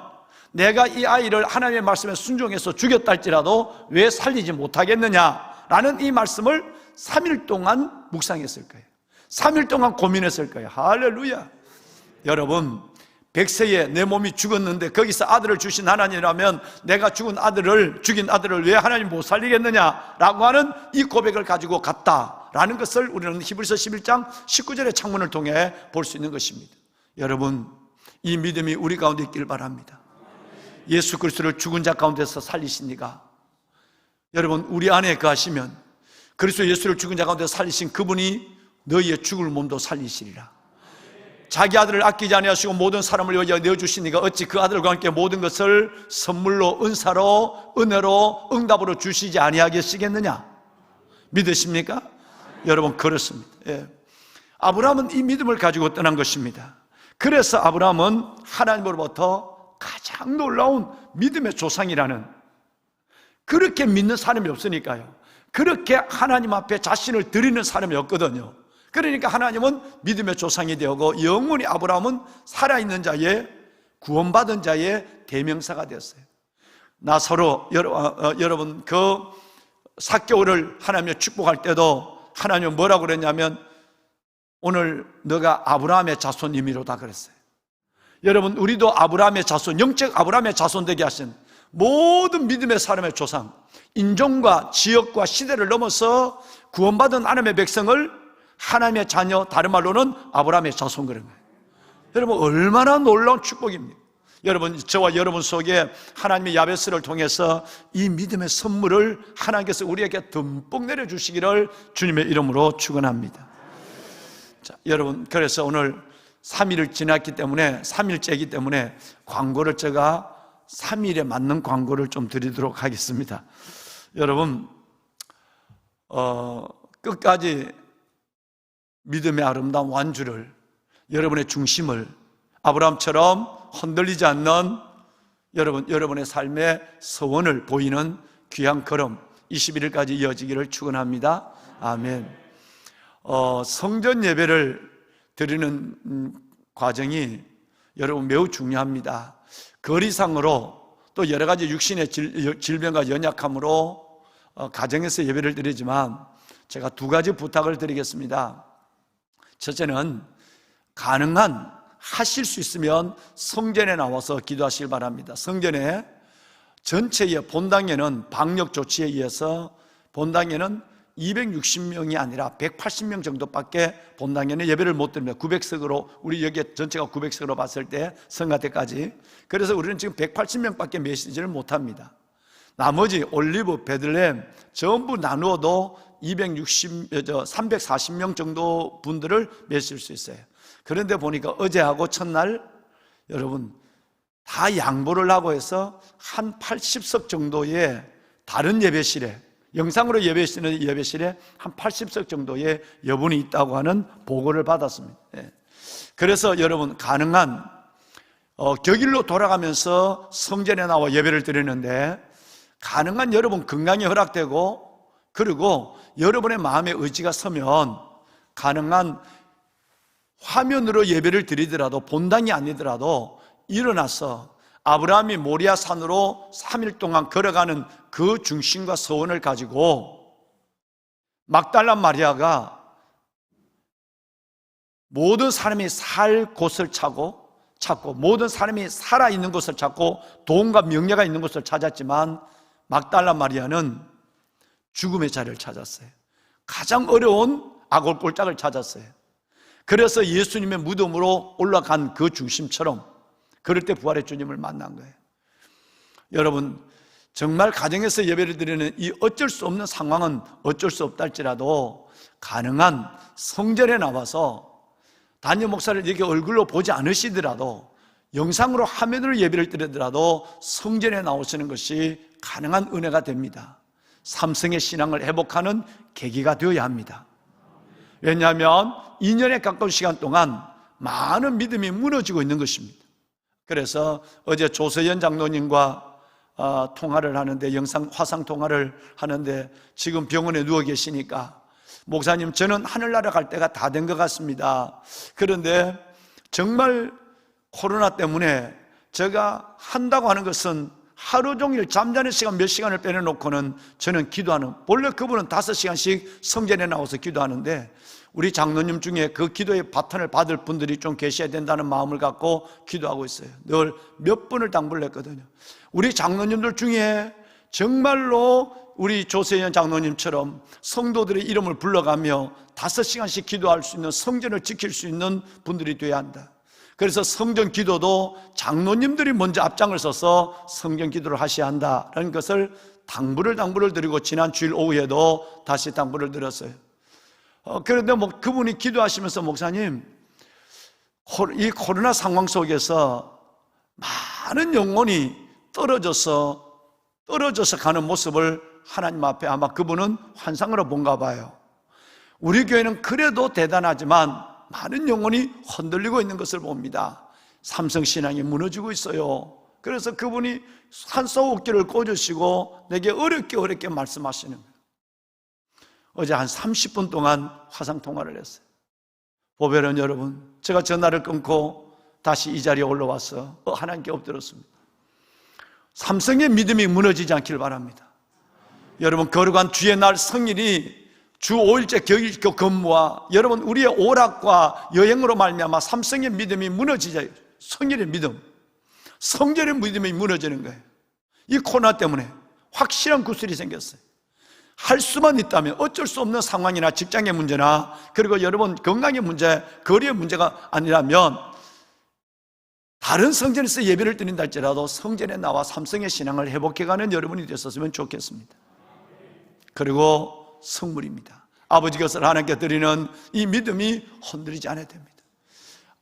내가 이 아이를 하나님의 말씀에 순종해서 죽였다 할지라도 왜 살리지 못하겠느냐라는 이 말씀을 3일 동안 묵상했을 거예요. 3일 동안 고민했을 거예요. 할렐루야. 여러분, 100세에 내 몸이 죽었는데 거기서 아들을 주신 하나님이라면 내가 죽인 아들을 왜 하나님 못 살리겠느냐라고 하는 이 고백을 가지고 갔다라는 것을 우리는 히브리서 11장 19절의 창문을 통해 볼 수 있는 것입니다. 여러분, 이 믿음이 우리 가운데 있길 바랍니다. 예수 그리스도를 죽은 자 가운데서 살리신 이가, 여러분, 우리 안에 거하시면 그리스도 예수를 죽은 자 가운데서 살리신 그분이 너희의 죽을 몸도 살리시리라. 자기 아들을 아끼지 아니하시고 모든 사람을 위하여 내어주신 이가 어찌 그 아들과 함께 모든 것을 선물로, 은사로, 은혜로, 응답으로 주시지 아니하겠시겠느냐? 믿으십니까? 여러분, 그렇습니다. 예. 아브라함은 이 믿음을 가지고 떠난 것입니다. 그래서 아브라함은 하나님으로부터 가장 놀라운 믿음의 조상이라는, 그렇게 믿는 사람이 없으니까요, 그렇게 하나님 앞에 자신을 드리는 사람이 없거든요. 그러니까 하나님은 믿음의 조상이 되고 영원히 아브라함은 살아있는 자의, 구원받은 자의 대명사가 되었어요. 나사로, 여러분, 그 삭개오를 하나님이 축복할 때도 하나님은 뭐라고 그랬냐면 오늘 너가 아브라함의 자손이미로다 그랬어요. 여러분, 우리도 아브라함의 자손, 영적 아브라함의 자손 되게 하신 모든 믿음의 사람의 조상, 인종과 지역과 시대를 넘어서 구원받은 하나님의 백성을 하나님의 자녀, 다른 말로는 아브라함의 자손 그런 거예요. 여러분, 얼마나 놀라운 축복입니까? 여러분, 저와 여러분 속에 하나님의 야베스를 통해서 이 믿음의 선물을 하나님께서 우리에게 듬뿍 내려주시기를 주님의 이름으로 축원합니다. 자, 여러분, 그래서 오늘 3일을 지났기 때문에, 3일째이기 때문에 광고를 제가 3일에 맞는 광고를 좀 드리도록 하겠습니다. 여러분, 끝까지 믿음의 아름다운 완주를, 여러분의 중심을 아브라함처럼 흔들리지 않는 여러분의 삶의 서원을 보이는 귀한 걸음 21일까지 이어지기를 축원합니다. 아멘. 성전 예배를 드리는 과정이 여러분 매우 중요합니다. 거리상으로 또 여러 가지 육신의 질병과 연약함으로 가정에서 예배를 드리지만 제가 두 가지 부탁을 드리겠습니다. 첫째는 가능한, 하실 수 있으면 성전에 나와서 기도하시길 바랍니다. 성전에 전체의 본당에는 방역 조치에 의해서 본당에는 260명이 아니라 180명 정도밖에 본당에는 예배를 못 드립니다. 900석으로, 우리 여기 전체가 900석으로 봤을 때 성가대까지. 그래서 우리는 지금 180명밖에 메시지를 못합니다. 나머지 올리브, 베들레헴 전부 나누어도 340명 정도 분들을 메실 수 있어요. 그런데 보니까 어제하고 첫날 여러분 다 양보를 하고 해서 한 80석 정도의 다른 예배실에, 영상으로 예배시는 예배실에 한 80석 정도의 여분이 있다고 하는 보고를 받았습니다. 그래서 여러분 가능한 격일로 돌아가면서 성전에 나와 예배를 드리는데 가능한 여러분 건강이 허락되고 그리고 여러분의 마음의 의지가 서면 가능한 화면으로 예배를 드리더라도 본당이 아니더라도 일어나서 아브라함이 모리아 산으로 3일 동안 걸어가는 그 중심과 서원을 가지고 막달라 마리아가 모든 사람이 살 곳을 찾고 모든 사람이 살아있는 곳을 찾고 돈과 명예가 있는 곳을 찾았지만 막달라 마리아는 죽음의 자리를 찾았어요. 가장 어려운 아골골짝을 찾았어요. 그래서 예수님의 무덤으로 올라간 그 중심처럼 그럴 때 부활의 주님을 만난 거예요. 여러분, 정말 가정에서 예배를 드리는 이 어쩔 수 없는 상황은 어쩔 수 없다 할지라도 가능한 성전에 나와서 담임 목사를 이렇게 얼굴로 보지 않으시더라도 영상으로 화면으로 예배를 드리더라도 성전에 나오시는 것이 가능한 은혜가 됩니다. 삼성의 신앙을 회복하는 계기가 되어야 합니다. 왜냐하면 2년에 가까운 시간 동안 많은 믿음이 무너지고 있는 것입니다. 그래서 어제 조세현 장로님과 통화를 하는데, 영상 화상 통화를 하는데, 지금 병원에 누워 계시니까, 목사님, 저는 하늘나라 갈 때가 다 된 것 같습니다. 그런데 정말 코로나 때문에 제가 한다고 하는 것은 하루 종일 잠자는 시간 몇 시간을 빼내놓고는 저는 기도하는, 원래 그분은 5시간씩 성전에 나와서 기도하는데, 우리 장로님 중에 그 기도의 바톤을 받을 분들이 좀 계셔야 된다는 마음을 갖고 기도하고 있어요. 늘 몇 분을 당부를 했거든요. 우리 장로님들 중에 정말로 우리 조세현 장로님처럼 성도들의 이름을 불러가며 5시간씩 기도할 수 있는, 성전을 지킬 수 있는 분들이 되어야 한다. 그래서 성전 기도도 장로님들이 먼저 앞장을 서서 성전 기도를 하셔야 한다라는 것을 당부를 드리고, 지난 주일 오후에도 다시 당부를 드렸어요. 그런데 그분이 기도하시면서, 목사님, 이 코로나 상황 속에서 많은 영혼이 떨어져서 가는 모습을 하나님 앞에 아마 그분은 환상으로 본가 봐요. 우리 교회는 그래도 대단하지만 많은 영혼이 흔들리고 있는 것을 봅니다. 삼성신앙이 무너지고 있어요. 그래서 그분이 산소호흡기를 꽂으시고 내게 어렵게 말씀하시는 거예요. 어제 한 30분 동안 화상통화를 했어요. 보배는 여러분, 제가 전화를 끊고 다시 이 자리에 올라와서 하나님께 엎드렸습니다. 삼성의 믿음이 무너지지 않길 바랍니다. 여러분, 거룩한 주의 날 성일이 주 5일째 격일 근무와 여러분 우리의 오락과 여행으로 말미암아 삼성의 믿음이 무너지자, 성일의 믿음, 성전의 믿음이 무너지는 거예요. 이 코로나 때문에 확실한 구슬이 생겼어요. 할 수만 있다면, 어쩔 수 없는 상황이나 직장의 문제나, 그리고 여러분 건강의 문제, 거리의 문제가 아니라면 다른 성전에서 예배를 드린다 할지라도 성전에 나와 삼성의 신앙을 회복해가는 여러분이 되었으면 좋겠습니다. 그리고 성물입니다. 아버지 것을 하나님께 드리는 이 믿음이 흔들리지 않아야 됩니다.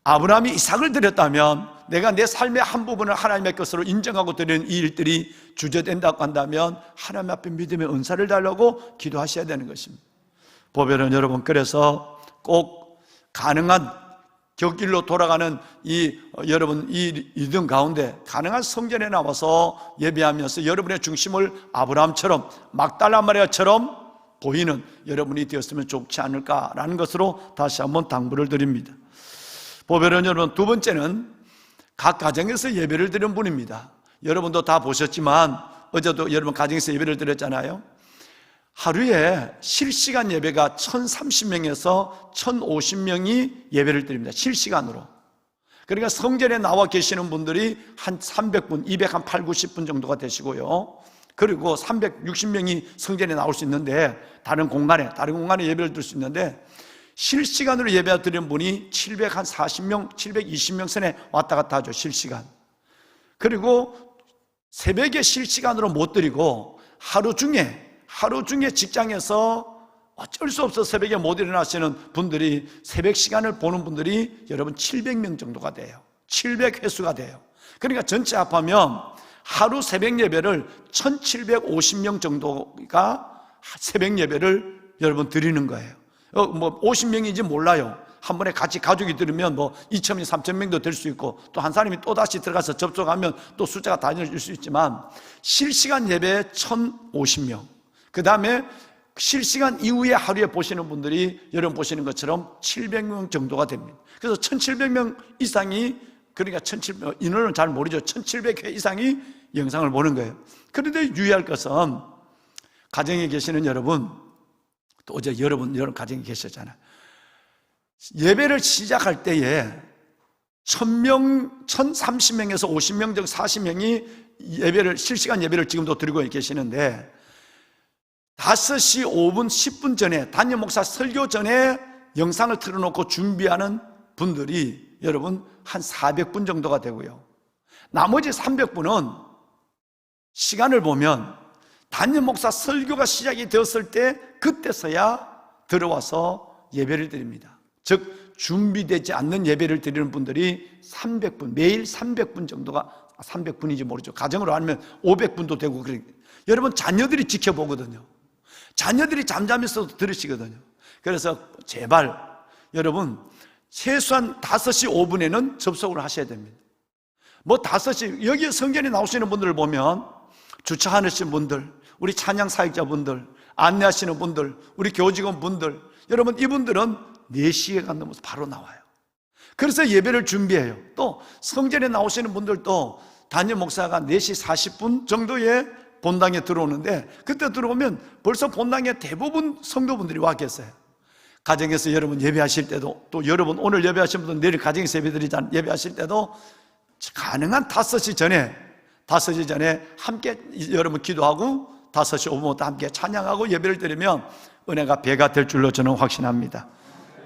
아브라함이 이삭을 드렸다면, 내가 내 삶의 한 부분을 하나님의 것으로 인정하고 드리는 이 일들이 주저된다고 한다면 하나님 앞에 믿음의 은사를 달라고 기도하셔야 되는 것입니다. 보배는 여러분, 그래서 꼭 가능한 격길로 돌아가는 여러분 이 이등 가운데 가능한 성전에 나와서 예배하면서 여러분의 중심을 아브라함처럼, 막달라 마리아처럼 보이는 여러분이 되었으면 좋지 않을까라는 것으로 다시 한번 당부를 드립니다. 보배는 여러분, 두 번째는 각 가정에서 예배를 드리는 분입니다. 여러분도 다 보셨지만 어제도 여러분 가정에서 예배를 드렸잖아요. 하루에 실시간 예배가 1030명에서 1050명이 예배를 드립니다. 실시간으로. 그러니까 성전에 나와 계시는 분들이 한 300분, 280, 90분 정도가 되시고요. 그리고 360명이 성전에 나올 수 있는데, 다른 공간에 예배를 드릴 수 있는데, 실시간으로 예배 드리는 분이 740명, 720명 선에 왔다 갔다 하죠. 실시간. 그리고 새벽에 실시간으로 못 드리고 하루 중에 직장에서 어쩔 수 없어 새벽에 못 일어나시는 분들이, 새벽 시간을 보는 분들이 여러분 700명 정도가 돼요. 700회수가 돼요. 그러니까 전체 합하면 하루 새벽 예배를 1750명 정도가 새벽 예배를 여러분 드리는 거예요. 50명인지 몰라요. 한 번에 같이 가족이 들으면 2,000명, 3,000명도 될 수 있고, 또 한 사람이 또 다시 들어가서 접속하면 또 숫자가 달라질 수 있지만, 실시간 예배 1,050명, 그 다음에 실시간 이후에 하루에 보시는 분들이 여러분 보시는 것처럼 700명 정도가 됩니다. 그래서 1,700명 이상이, 그러니까 1,700, 인원은 잘 모르죠. 1,700회 이상이 영상을 보는 거예요. 그런데 유의할 것은, 가정에 계시는 여러분, 또 어제 여러분 가정에 계셨잖아요. 예배를 시작할 때에 1,000명, 1,030명에서 50명 정 40명이 실시간 예배를 지금도 드리고 계시는데, 5시 5분, 10분 전에, 담임 목사 설교 전에 영상을 틀어놓고 준비하는 분들이 여러분 한 400분 정도가 되고요. 나머지 300분은 시간을 보면 담임 목사 설교가 시작이 되었을 때 그때서야 들어와서 예배를 드립니다. 즉 준비되지 않는 예배를 드리는 분들이 300분, 매일 300분 정도가 300분인지 모르죠. 가정으로 하면 500분도 되고 그래. 여러분 자녀들이 지켜보거든요. 자녀들이 잠잠했어도 들으시거든요. 그래서 제발 여러분 최소한 5시 5분에는 접속을 하셔야 됩니다. 뭐 5시 여기 성전에 나오시는 분들을 보면 주차하시는 분들, 우리 찬양 사역자분들, 안내하시는 분들, 우리 교직원분들, 여러분 이분들은 4시간 넘어서 바로 나와요. 그래서 예배를 준비해요. 또 성전에 나오시는 분들도 담임 목사가 4시 40분 정도에 본당에 들어오는데 그때 들어오면 벌써 본당에 대부분 성도분들이 와 계세요. 가정에서 여러분 예배하실 때도, 또 여러분 오늘 예배하신 분들 내일 가정에서 예배하실 때도 가능한 5시 전에 함께 여러분 기도하고 5시 5분부터 함께 찬양하고 예배를 드리면 은혜가 배가 될 줄로 저는 확신합니다.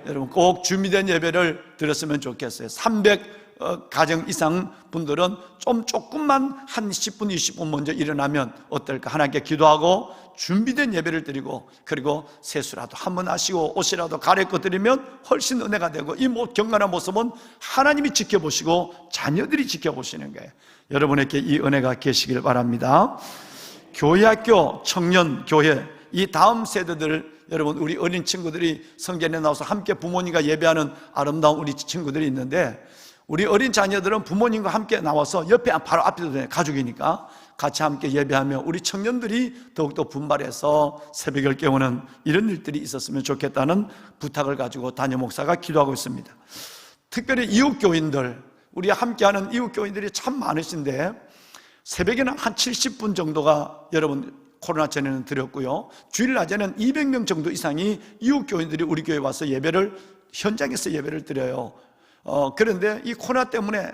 여러분 꼭 준비된 예배를 드렸으면 좋겠어요. 300 가정 이상 분들은 조금만 한 10분, 20분 먼저 일어나면 어떨까? 하나님께 기도하고 준비된 예배를 드리고 그리고 세수라도 한번 하시고 옷이라도 갈아입고 드리면 훨씬 은혜가 되고 이 경건한 모습은 하나님이 지켜보시고 자녀들이 지켜보시는 거예요. 여러분에게 이 은혜가 계시길 바랍니다. 교회 학교, 청년 교회 이 다음 세대들 여러분 우리 어린 친구들이 성전에 나와서 함께 부모님과 예배하는 아름다운 우리 친구들이 있는데 우리 어린 자녀들은 부모님과 함께 나와서 옆에 바로 앞에도 되는 가족이니까 같이 함께 예배하며 우리 청년들이 더욱더 분발해서 새벽을 깨우는 이런 일들이 있었으면 좋겠다는 부탁을 가지고 담임 목사가 기도하고 있습니다. 특별히 이웃교인들, 우리 함께하는 이웃교인들이 참 많으신데 새벽에는 한 70분 정도가 여러분 코로나 전에는 드렸고요. 주일 낮에는 200명 정도 이상이 이웃교인들이 우리 교회에 와서 현장에서 예배를 드려요. 그런데 이 코로나 때문에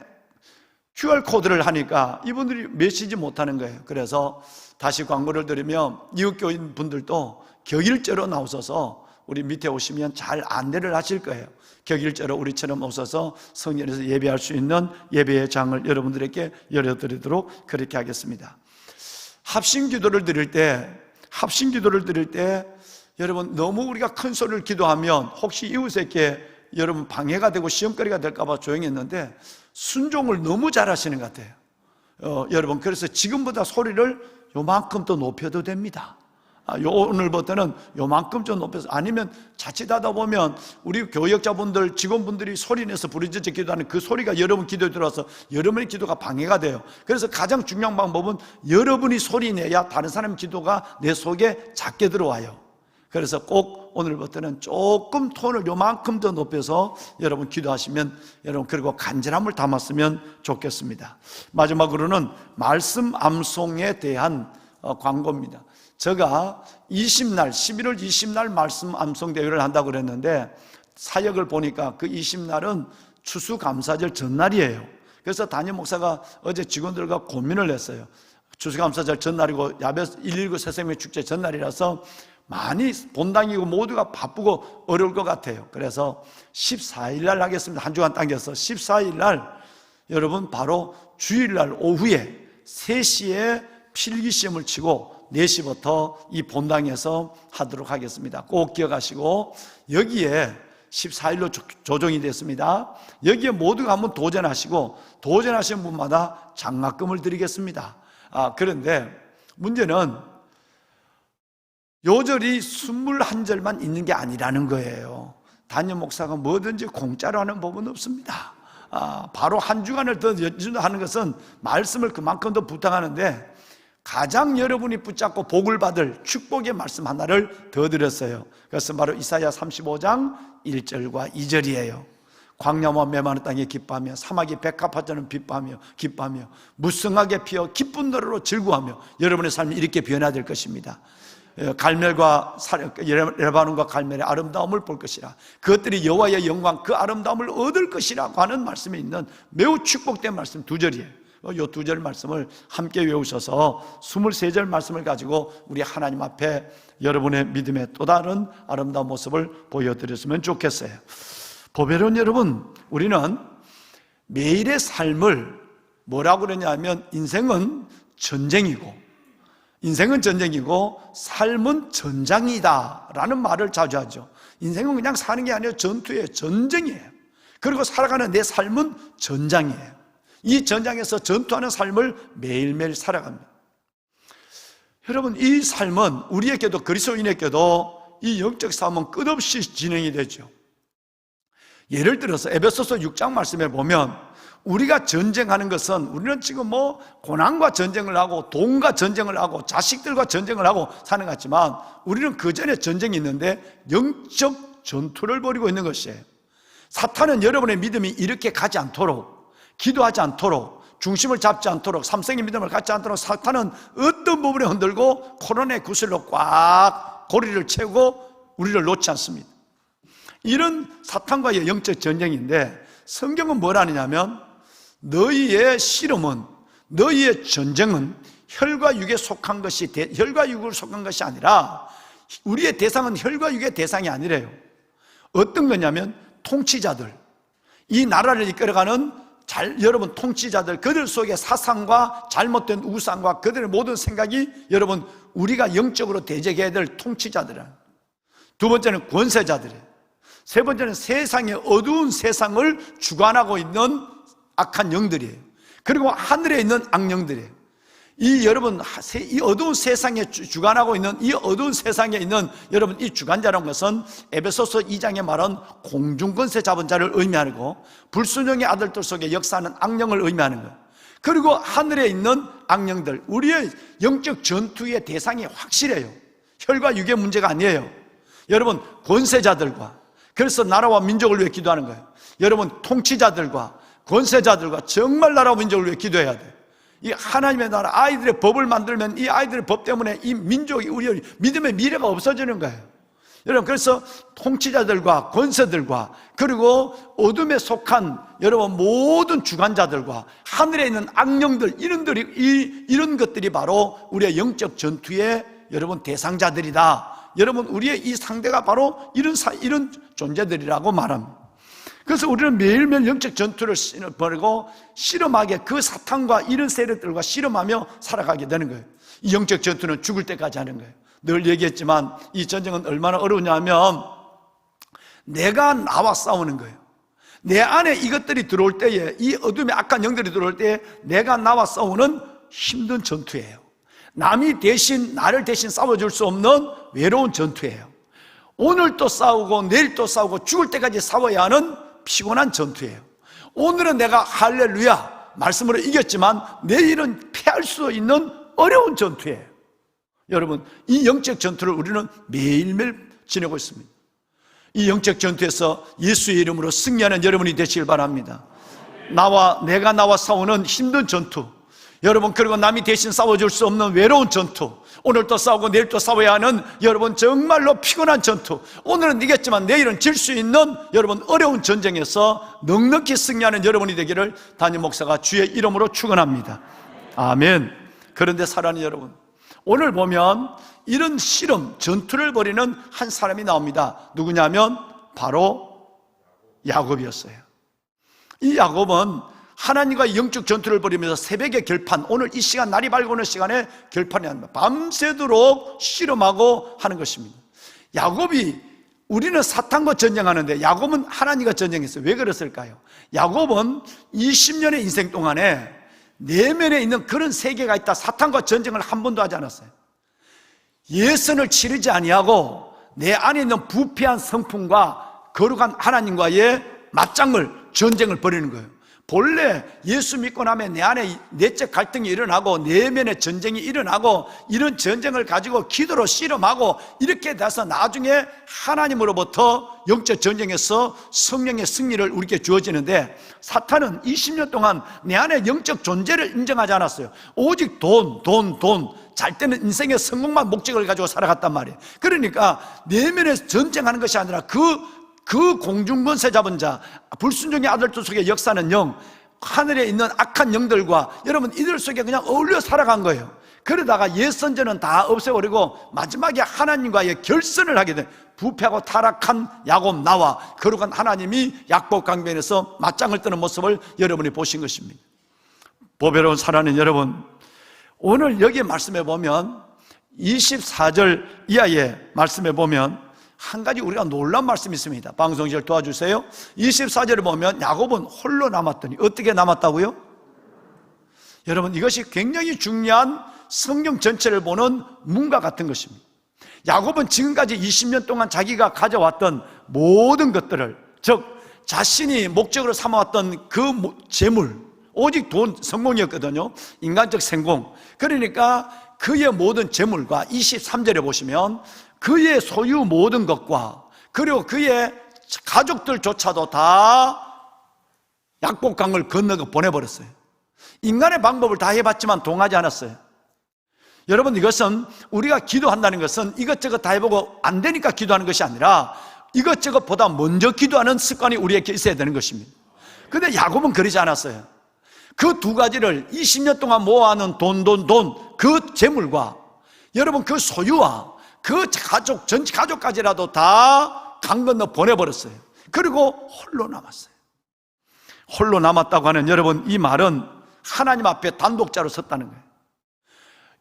QR코드를 하니까 이분들이 메시지 못하는 거예요. 그래서 다시 광고를 드리면 이웃교인 분들도 격일제로 나오셔서 우리 밑에 오시면 잘 안내를 하실 거예요. 격일제로 우리처럼 오셔서 성전에서 예배할 수 있는 예배의 장을 여러분들에게 열어드리도록 그렇게 하겠습니다. 합심기도를 드릴 때 여러분 너무 우리가 큰 소리를 기도하면 혹시 이웃에게 여러분 방해가 되고 시험거리가 될까 봐 조용히 했는데 순종을 너무 잘하시는 것 같아요. 여러분 그래서 지금보다 소리를 요만큼 더 높여도 됩니다. 오늘부터는 요만큼 좀 높여서, 아니면 자칫하다 보면 우리 교역자분들, 직원분들이 소리내서 부르짖어 기도하는 그 소리가 여러분 기도에 들어와서 여러분의 기도가 방해가 돼요. 그래서 가장 중요한 방법은 여러분이 소리내야 다른 사람 기도가 내 속에 작게 들어와요. 그래서 꼭 오늘부터는 조금 톤을 요만큼 더 높여서 여러분 기도하시면, 여러분 그리고 간절함을 담았으면 좋겠습니다. 마지막으로는 말씀 암송에 대한 광고입니다. 제가 11월 20날 말씀 암송 대회를 한다고 그랬는데 사역을 보니까 그 20날은 추수감사절 전날이에요. 그래서 담임 목사가 어제 직원들과 고민을 했어요. 추수감사절 전날이고 야베 119 새생명 축제 전날이라서 많이 본당이고 모두가 바쁘고 어려울 것 같아요. 그래서 14일 날 하겠습니다. 한 주간 당겨서 14일 날 여러분 바로 주일날 오후에 3시에 필기시험을 치고 4시부터 이 본당에서 하도록 하겠습니다. 꼭 기억하시고, 여기에 14일로 조정이 됐습니다. 여기에 모두가 한번 도전하시고 도전하시는 분마다 장학금을 드리겠습니다. 그런데 문제는 요절이 21절만 있는 게 아니라는 거예요. 담임 목사가 뭐든지 공짜로 하는 법은 없습니다. 바로 한 주간을 더 하는 것은 말씀을 그만큼 더 부탁하는데, 가장 여러분이 붙잡고 복을 받을 축복의 말씀 하나를 더 드렸어요. 그것은 바로 이사야 35장 1절과 2절이에요. 광야와 메마른 땅에 기뻐하며 사막이 백합화처럼 기뻐하며 무성하게 피어 기쁜 노래로 즐거워하며, 여러분의 삶이 이렇게 변화될 것입니다. 갈멜과 레바논과 갈멜의 아름다움을 볼 것이라, 그것들이 여호와의 영광 그 아름다움을 얻을 것이라고 하는 말씀이 있는 매우 축복된 말씀 2절이에요. 이 2절 말씀을 함께 외우셔서 23절 말씀을 가지고 우리 하나님 앞에 여러분의 믿음의 또 다른 아름다운 모습을 보여드렸으면 좋겠어요. 보배로운 여러분, 우리는 매일의 삶을 뭐라고 그러냐면 인생은 전쟁이고 인생은 전쟁이고 삶은 전장이다 라는 말을 자주 하죠. 인생은 그냥 사는 게 아니에요. 전투예요. 전쟁이에요. 그리고 살아가는 내 삶은 전장이에요. 이 전장에서 전투하는 삶을 매일매일 살아갑니다. 여러분, 이 삶은 우리에게도 그리스도인에게도 이 영적 싸움은 끝없이 진행이 되죠. 예를 들어서 에베소서 6장 말씀에 보면 우리가 전쟁하는 것은 우리는 지금 고난과 전쟁을 하고 돈과 전쟁을 하고 자식들과 전쟁을 하고 사는 것 같지만 우리는 그 전에 전쟁이 있는데 영적 전투를 벌이고 있는 것이에요. 사탄은 여러분의 믿음이 이렇게 가지 않도록, 기도하지 않도록, 중심을 잡지 않도록, 삼성의 믿음을 갖지 않도록 사탄은 어떤 부분에 흔들고 코로나의 구슬로 꽉 고리를 채우고 우리를 놓지 않습니다. 이런 사탄과의 영적 전쟁인데 성경은 뭘 하느냐면 너희의 씨름은, 너희의 전쟁은 혈과 육에 속한 것이, 혈과 육을 속한 것이 아니라 우리의 대상은 혈과 육의 대상이 아니래요. 어떤 거냐면 통치자들, 이 나라를 이끌어가는 여러분 통치자들, 그들 속에 사상과 잘못된 우상과 그들의 모든 생각이 여러분 우리가 영적으로 대적해야 될 통치자들이에요. 두 번째는 권세자들이에요. 세 번째는 세상의 어두운 세상을 주관하고 있는 악한 영들이에요. 그리고 하늘에 있는 악령들이에요. 이 어두운 세상에 주관하고 있는 이 어두운 세상에 있는 여러분 이 주관자라는 것은 에베소서 2장에 말한 공중권세 잡은 자를 의미하고 불순종의 아들들 속에 역사하는 악령을 의미하는 거예요. 그리고 하늘에 있는 악령들, 우리의 영적 전투의 대상이 확실해요. 혈과 육의 문제가 아니에요. 여러분 권세자들과, 그래서 나라와 민족을 위해 기도하는 거예요. 여러분 통치자들과 권세자들과 정말 나라와 민족을 위해 기도해야 돼요. 이 하나님의 나라, 아이들의 법을 만들면 이 아이들의 법 때문에 이 민족이, 우리의 믿음의 미래가 없어지는 거예요. 여러분, 그래서 통치자들과 권세들과 그리고 어둠에 속한 여러분 모든 주관자들과 하늘에 있는 악령들, 이런 것들이 바로 우리의 영적 전투의 여러분 대상자들이다. 여러분, 우리의 이 상대가 바로 이런 존재들이라고 말합니다. 그래서 우리는 매일매일 영적 전투를 벌이고 씨름하게 그 사탄과 이런 세력들과 씨름하며 살아가게 되는 거예요. 이 영적 전투는 죽을 때까지 하는 거예요. 늘 얘기했지만 이 전쟁은 얼마나 어려우냐면 내가 나와 싸우는 거예요. 내 안에 이것들이 들어올 때에, 이 어둠의 악한 영들이 들어올 때에 내가 나와 싸우는 힘든 전투예요. 남이 나를 대신 싸워줄 수 없는 외로운 전투예요. 오늘 또 싸우고 내일 또 싸우고 죽을 때까지 싸워야 하는 피곤한 전투예요. 오늘은 내가 할렐루야 말씀으로 이겼지만 내일은 패할 수 있는 어려운 전투예요. 여러분, 이 영적 전투를 우리는 매일매일 지내고 있습니다. 이 영적 전투에서 예수의 이름으로 승리하는 여러분이 되시길 바랍니다. 내가 나와 싸우는 힘든 전투, 여러분, 그리고 남이 대신 싸워줄 수 없는 외로운 전투, 오늘 또 싸우고 내일 또 싸워야 하는 여러분 정말로 피곤한 전투, 오늘은 이겼지만 내일은 질 수 있는 여러분 어려운 전쟁에서 넉넉히 승리하는 여러분이 되기를 담임 목사가 주의 이름으로 축원합니다. 아멘. 그런데 사랑하는 여러분, 오늘 보면 이런 씨름, 전투를 벌이는 한 사람이 나옵니다. 누구냐면 바로 야곱이었어요. 이 야곱은 하나님과 영적 전투를 벌이면서 새벽에 결판, 오늘 이 시간, 날이 밝아오는 시간에 결판이 합니다. 밤새도록 씨름하고 하는 것입니다. 야곱이, 우리는 사탄과 전쟁하는데 야곱은 하나님과 전쟁했어요. 왜 그랬을까요? 야곱은 20년의 인생 동안에 내면에 있는 그런 세계가 있다. 사탄과 전쟁을 한 번도 하지 않았어요. 예선을 치르지 아니하고 내 안에 있는 부패한 성품과 거룩한 하나님과의 전쟁을 벌이는 거예요. 본래 예수 믿고 나면 내 안에 내적 갈등이 일어나고 내면의 전쟁이 일어나고 이런 전쟁을 가지고 기도로 씨름하고 이렇게 돼서 나중에 하나님으로부터 영적 전쟁에서 성령의 승리를 우리에게 주어지는데, 사탄은 20년 동안 내 안에 영적 존재를 인정하지 않았어요. 오직 돈, 잘 때는 인생의 성공만 목적을 가지고 살아갔단 말이에요. 그러니까 내면에서 전쟁하는 것이 아니라 그 공중권세 잡은 자, 불순종의 아들들 속에 역사하는 영, 하늘에 있는 악한 영들과 여러분 이들 속에 그냥 어울려 살아간 거예요. 그러다가 옛 선전은 다 없애버리고 마지막에 하나님과의 결선을 하게 된, 부패하고 타락한 야곱 나와 거룩한 하나님이 약복 강변에서 맞짱을 뜨는 모습을 여러분이 보신 것입니다. 보배로운 사랑하는 여러분, 오늘 여기 말씀해 보면 24절 이하의 말씀에 보면 한 가지 우리가 놀란 말씀이 있습니다. 방송실 도와주세요. 24절에 보면 야곱은 홀로 남았더니 어떻게 남았다고요? 여러분, 이것이 굉장히 중요한 성경 전체를 보는 문과 같은 것입니다. 야곱은 지금까지 20년 동안 자기가 가져왔던 모든 것들을, 즉 자신이 목적으로 삼아왔던 그 재물, 오직 돈, 성공이었거든요. 인간적 성공. 그러니까 그의 모든 재물과 23절에 보시면 그의 소유 모든 것과 그리고 그의 가족들조차도 다 약복강을 건너고 보내버렸어요. 인간의 방법을 다 해봤지만 동하지 않았어요. 여러분, 이것은 우리가 기도한다는 것은 이것저것 다 해보고 안 되니까 기도하는 것이 아니라 이것저것보다 먼저 기도하는 습관이 우리에게 있어야 되는 것입니다. 근데 야곱은 그러지 않았어요. 그 두 가지를 20년 동안 모아놓은 돈, 그 재물과 여러분 그 소유와 그 가족, 전체 가족까지라도 다 강 건너 보내버렸어요. 그리고 홀로 남았어요. 홀로 남았다고 하는, 여러분, 이 말은 하나님 앞에 단독자로 섰다는 거예요.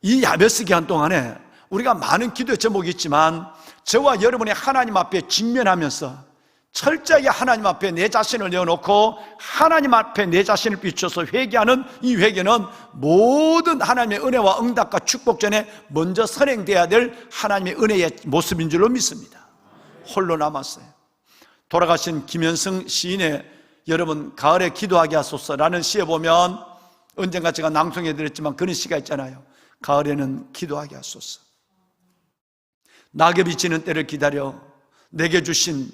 이 야베스 기간 동안에 우리가 많은 기도의 제목이 있지만 저와 여러분이 하나님 앞에 직면하면서 철저하게 하나님 앞에 내 자신을 내어놓고 하나님 앞에 내 자신을 비춰서 회개하는 이 회개는 모든 하나님의 은혜와 응답과 축복 전에 먼저 선행돼야 될 하나님의 은혜의 모습인 줄로 믿습니다. 홀로 남았어요. 돌아가신 김현승 시인의 여러분 가을에 기도하게 하소서라는 시에 보면 언젠가 제가 낭송해 드렸지만 그런 시가 있잖아요. 가을에는 기도하게 하소서. 낙엽이 지는 때를 기다려 내게 주신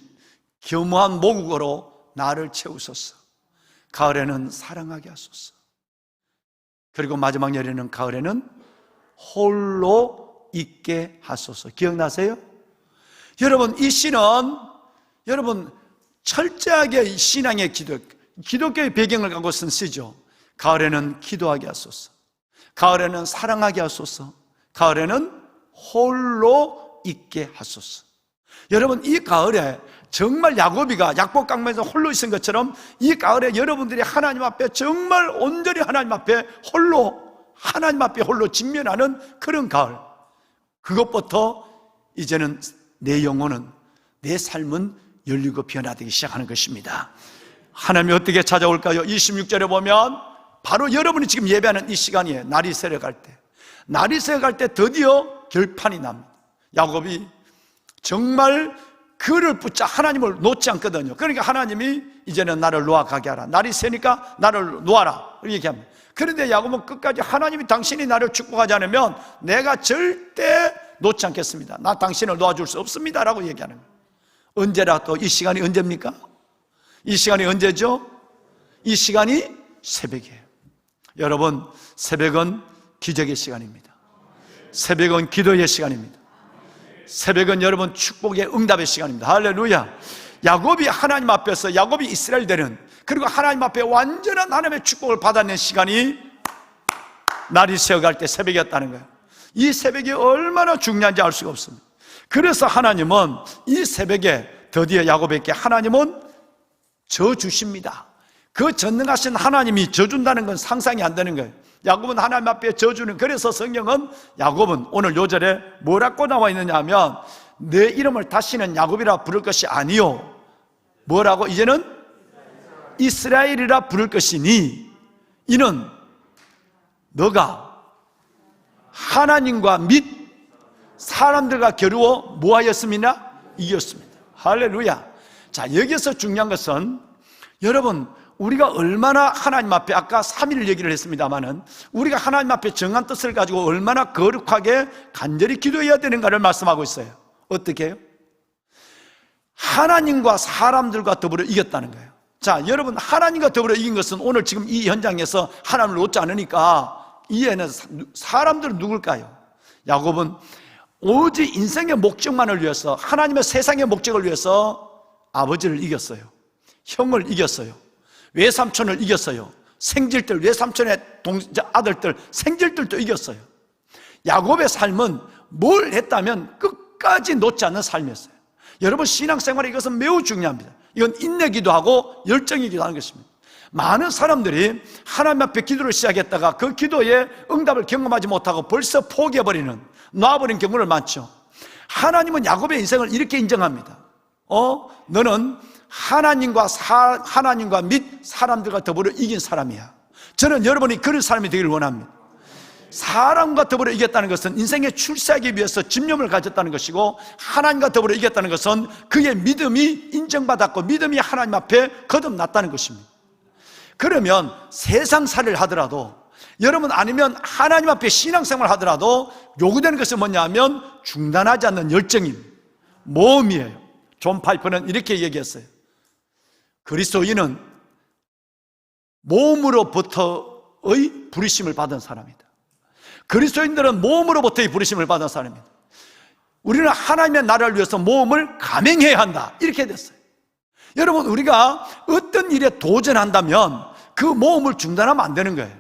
겸허한 모국어로 나를 채우소서. 가을에는 사랑하게 하소서. 그리고 마지막 열에는 가을에는 홀로 있게 하소서. 기억나세요? 여러분, 이 시는 여러분 철저하게 신앙의 기독교의 배경을 갖고 쓴 시죠. 가을에는 기도하게 하소서. 가을에는 사랑하게 하소서. 가을에는 홀로 있게 하소서. 여러분, 이 가을에 정말 야곱이가 약복강에서 홀로 있은 것처럼 이 가을에 여러분들이 하나님 앞에 정말 온전히 하나님 앞에 홀로 직면하는 그런 가을. 그것부터 이제는 내 영혼은, 내 삶은 열리고 변화되기 시작하는 것입니다. 하나님이 어떻게 찾아올까요? 26절에 보면 바로 여러분이 지금 예배하는 이 시간이에요. 날이 새려갈 때. 날이 새려갈 때 드디어 결판이 납니다. 야곱이 정말 그를 붙자 하나님을 놓지 않거든요. 그러니까 하나님이 이제는 나를 놓아 가게 하라. 날이 새니까 나를 놓아라. 이렇게 얘기합니다. 그런데 야곱은 끝까지 하나님이 당신이 나를 축복하지 않으면 내가 절대 놓지 않겠습니다. 나 당신을 놓아줄 수 없습니다. 라고 얘기하는 거예요. 언제라 또 이 시간이 언제입니까? 이 시간이 언제죠? 이 시간이 새벽이에요. 여러분, 새벽은 기적의 시간입니다. 새벽은 기도의 시간입니다. 새벽은 여러분 축복의 응답의 시간입니다. 할렐루야. 야곱이 하나님 앞에서, 야곱이 이스라엘 되는, 그리고 하나님 앞에 완전한 하나님의 축복을 받아낸 시간이 날이 새어갈 때 새벽이었다는 거예요. 이 새벽이 얼마나 중요한지 알 수가 없습니다. 그래서 하나님은 이 새벽에 드디어 야곱에게 하나님은 저 주십니다. 그 전능하신 하나님이 저 준다는 건 상상이 안 되는 거예요. 야곱은 하나님 앞에 저 주는, 그래서 성경은 야곱은 오늘 요절에 뭐라고 나와 있느냐 하면 내 이름을 다시는 야곱이라 부를 것이 아니요, 뭐라고? 이제는 이스라엘이라 부를 것이니 이는 너가 하나님과 및 사람들과 겨루어 뭐하였습니까? 이겼습니다. 할렐루야. 자, 여기서 중요한 것은 여러분, 우리가 얼마나 하나님 앞에, 아까 3일 얘기를 했습니다마는 우리가 하나님 앞에 정한 뜻을 가지고 얼마나 거룩하게 간절히 기도해야 되는가를 말씀하고 있어요. 어떻게 해요? 하나님과 사람들과 더불어 이겼다는 거예요. 자, 여러분, 하나님과 더불어 이긴 것은 오늘 지금 이 현장에서 하나님을 놓지 않으니까 이에는 사람들은 누굴까요? 야곱은 오직 인생의 목적만을 위해서, 하나님의 세상의 목적을 위해서 아버지를 이겼어요. 형을 이겼어요. 외삼촌을 이겼어요. 생질들, 외삼촌의 아들들, 생질들도 이겼어요. 야곱의 삶은 뭘 했다면 끝까지 놓지 않는 삶이었어요. 여러분, 신앙생활에 이것은 매우 중요합니다. 이건 인내기도 하고 열정이기도 하는 것입니다. 많은 사람들이 하나님 앞에 기도를 시작했다가 그 기도에 응답을 경험하지 못하고 벌써 포기해버리는, 놔버린 경우를 많죠. 하나님은 야곱의 인생을 이렇게 인정합니다. 너는 하나님과 및 사람들과 더불어 이긴 사람이야. 저는 여러분이 그런 사람이 되기를 원합니다. 사람과 더불어 이겼다는 것은 인생에 출세하기 위해서 집념을 가졌다는 것이고, 하나님과 더불어 이겼다는 것은 그의 믿음이 인정받았고 믿음이 하나님 앞에 거듭났다는 것입니다. 그러면 세상살이를 하더라도, 여러분 아니면 하나님 앞에 신앙생활을 하더라도 요구되는 것은 뭐냐 하면 중단하지 않는 열정입니다. 모험이에요. 존 파이퍼는 이렇게 얘기했어요. 그리스도인은 모험으로부터의 부르심을 받은 사람이다. 그리스도인들은 모험으로부터의 부르심을 받은 사람입니다. 우리는 하나님의 나라를 위해서 모험을 감행해야 한다, 이렇게 됐어요. 여러분, 우리가 어떤 일에 도전한다면 그 모험을 중단하면 안 되는 거예요.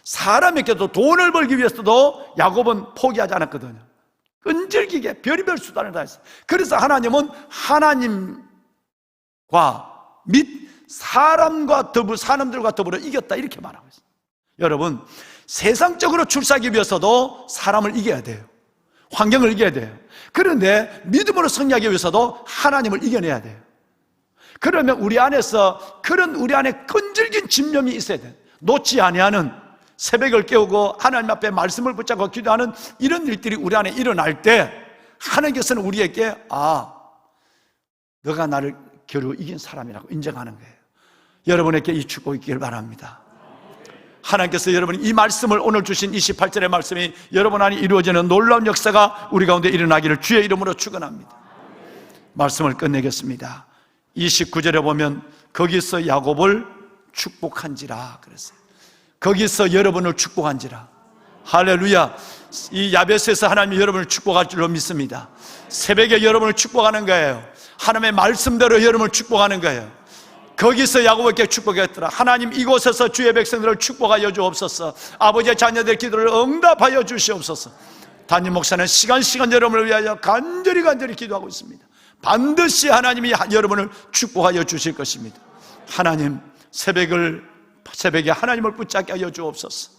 사람에게도 돈을 벌기 위해서도 야곱은 포기하지 않았거든요. 끈질기게 별의별 수단을 다했어요. 그래서 하나님은 하나님과 및 사람들과 더불어 이겼다, 이렇게 말하고 있어요. 여러분, 세상적으로 출세하기 위해서도 사람을 이겨야 돼요. 환경을 이겨야 돼요. 그런데 믿음으로 승리하기 위해서도 하나님을 이겨내야 돼요. 그러면 우리 안에 끈질긴 집념이 있어야 돼요. 놓지 아니하는, 새벽을 깨우고 하나님 앞에 말씀을 붙잡고 기도하는 이런 일들이 우리 안에 일어날 때 하나님께서는 우리에게 너가 나를 겨루 이긴 사람이라고 인정하는 거예요. 여러분에게 이 축복이 있기를 바랍니다. 하나님께서 여러분이 이 말씀을, 오늘 주신 28절의 말씀이 여러분 안에 이루어지는 놀라운 역사가 우리 가운데 일어나기를 주의 이름으로 축원합니다. 말씀을 끝내겠습니다. 29절에 보면 거기서 야곱을 축복한지라 그랬어요. 거기서 여러분을 축복한지라. 할렐루야. 이 야베스에서 하나님이 여러분을 축복할 줄로 믿습니다. 새벽에 여러분을 축복하는 거예요. 하나님의 말씀대로 여러분을 축복하는 거예요. 거기서 야곱에게 축복했더라. 하나님, 이곳에서 주의 백성들을 축복하여 주옵소서. 아버지의 자녀들 기도를 응답하여 주시옵소서. 담임 목사는 시간 여러분을 위하여 간절히 기도하고 있습니다. 반드시 하나님이 여러분을 축복하여 주실 것입니다. 하나님, 새벽에 하나님을 붙잡게 하여 주옵소서.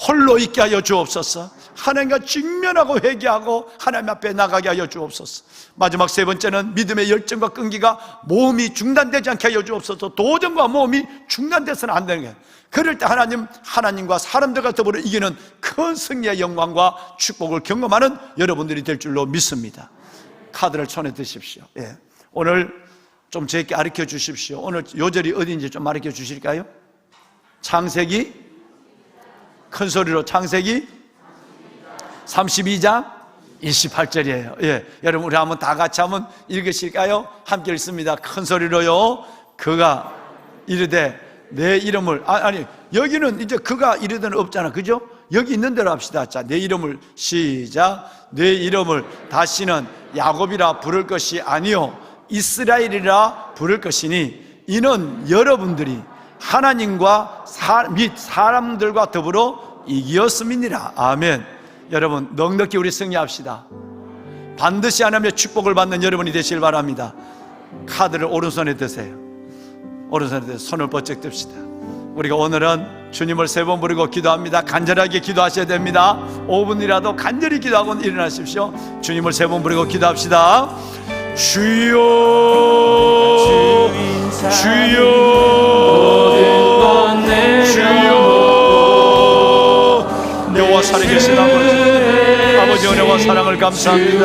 홀로 있게 하여 주옵소서. 하나님과 직면하고 회개하고 하나님 앞에 나가게 하여 주옵소서. 마지막 세 번째는 믿음의 열정과 끈기가 모험이 중단되지 않게 하여 주옵소서. 도전과 모험이 중단돼서는 안 되는 거예요. 그럴 때 하나님과 사람들과 더불어 이기는 큰 승리의 영광과 축복을 경험하는 여러분들이 될 줄로 믿습니다. 카드를 손에 드십시오. 오늘 좀 저에게 가르쳐 주십시오. 오늘 요절이 어디인지 좀 가르쳐 주실까요? 창세기, 큰 소리로 창세기 32장 28절이에요. 여러분, 우리 한번 다 같이 한번 읽으실까요? 함께 읽습니다. 큰 소리로요. 그가 이르되 내 이름을, 여기는 이제 그가 이르되는 없잖아, 그죠? 여기 있는 대로 합시다. 자, 내 이름을, 시작. 내 이름을 다시는 야곱이라 부를 것이 아니요 이스라엘이라 부를 것이니 이는 여러분들이 하나님과 및 사람들과 더불어 이기었음이니라. 아멘. 여러분, 넉넉히 우리 승리합시다. 반드시 하나님의 축복을 받는 여러분이 되시길 바랍니다. 카드를 오른손에 드세요. 오른손에 드세요. 손을 번쩍 듭시다. 우리가 오늘은 주님을 3번 부르고 기도합니다. 간절하게 기도하셔야 됩니다. 5분이라도 간절히 기도하고 일어나십시오. 주님을 3번 부르고 기도합시다. 주여, 주여, 여호와 살아계신 아버지, 은혜와 사랑을 감사합니다.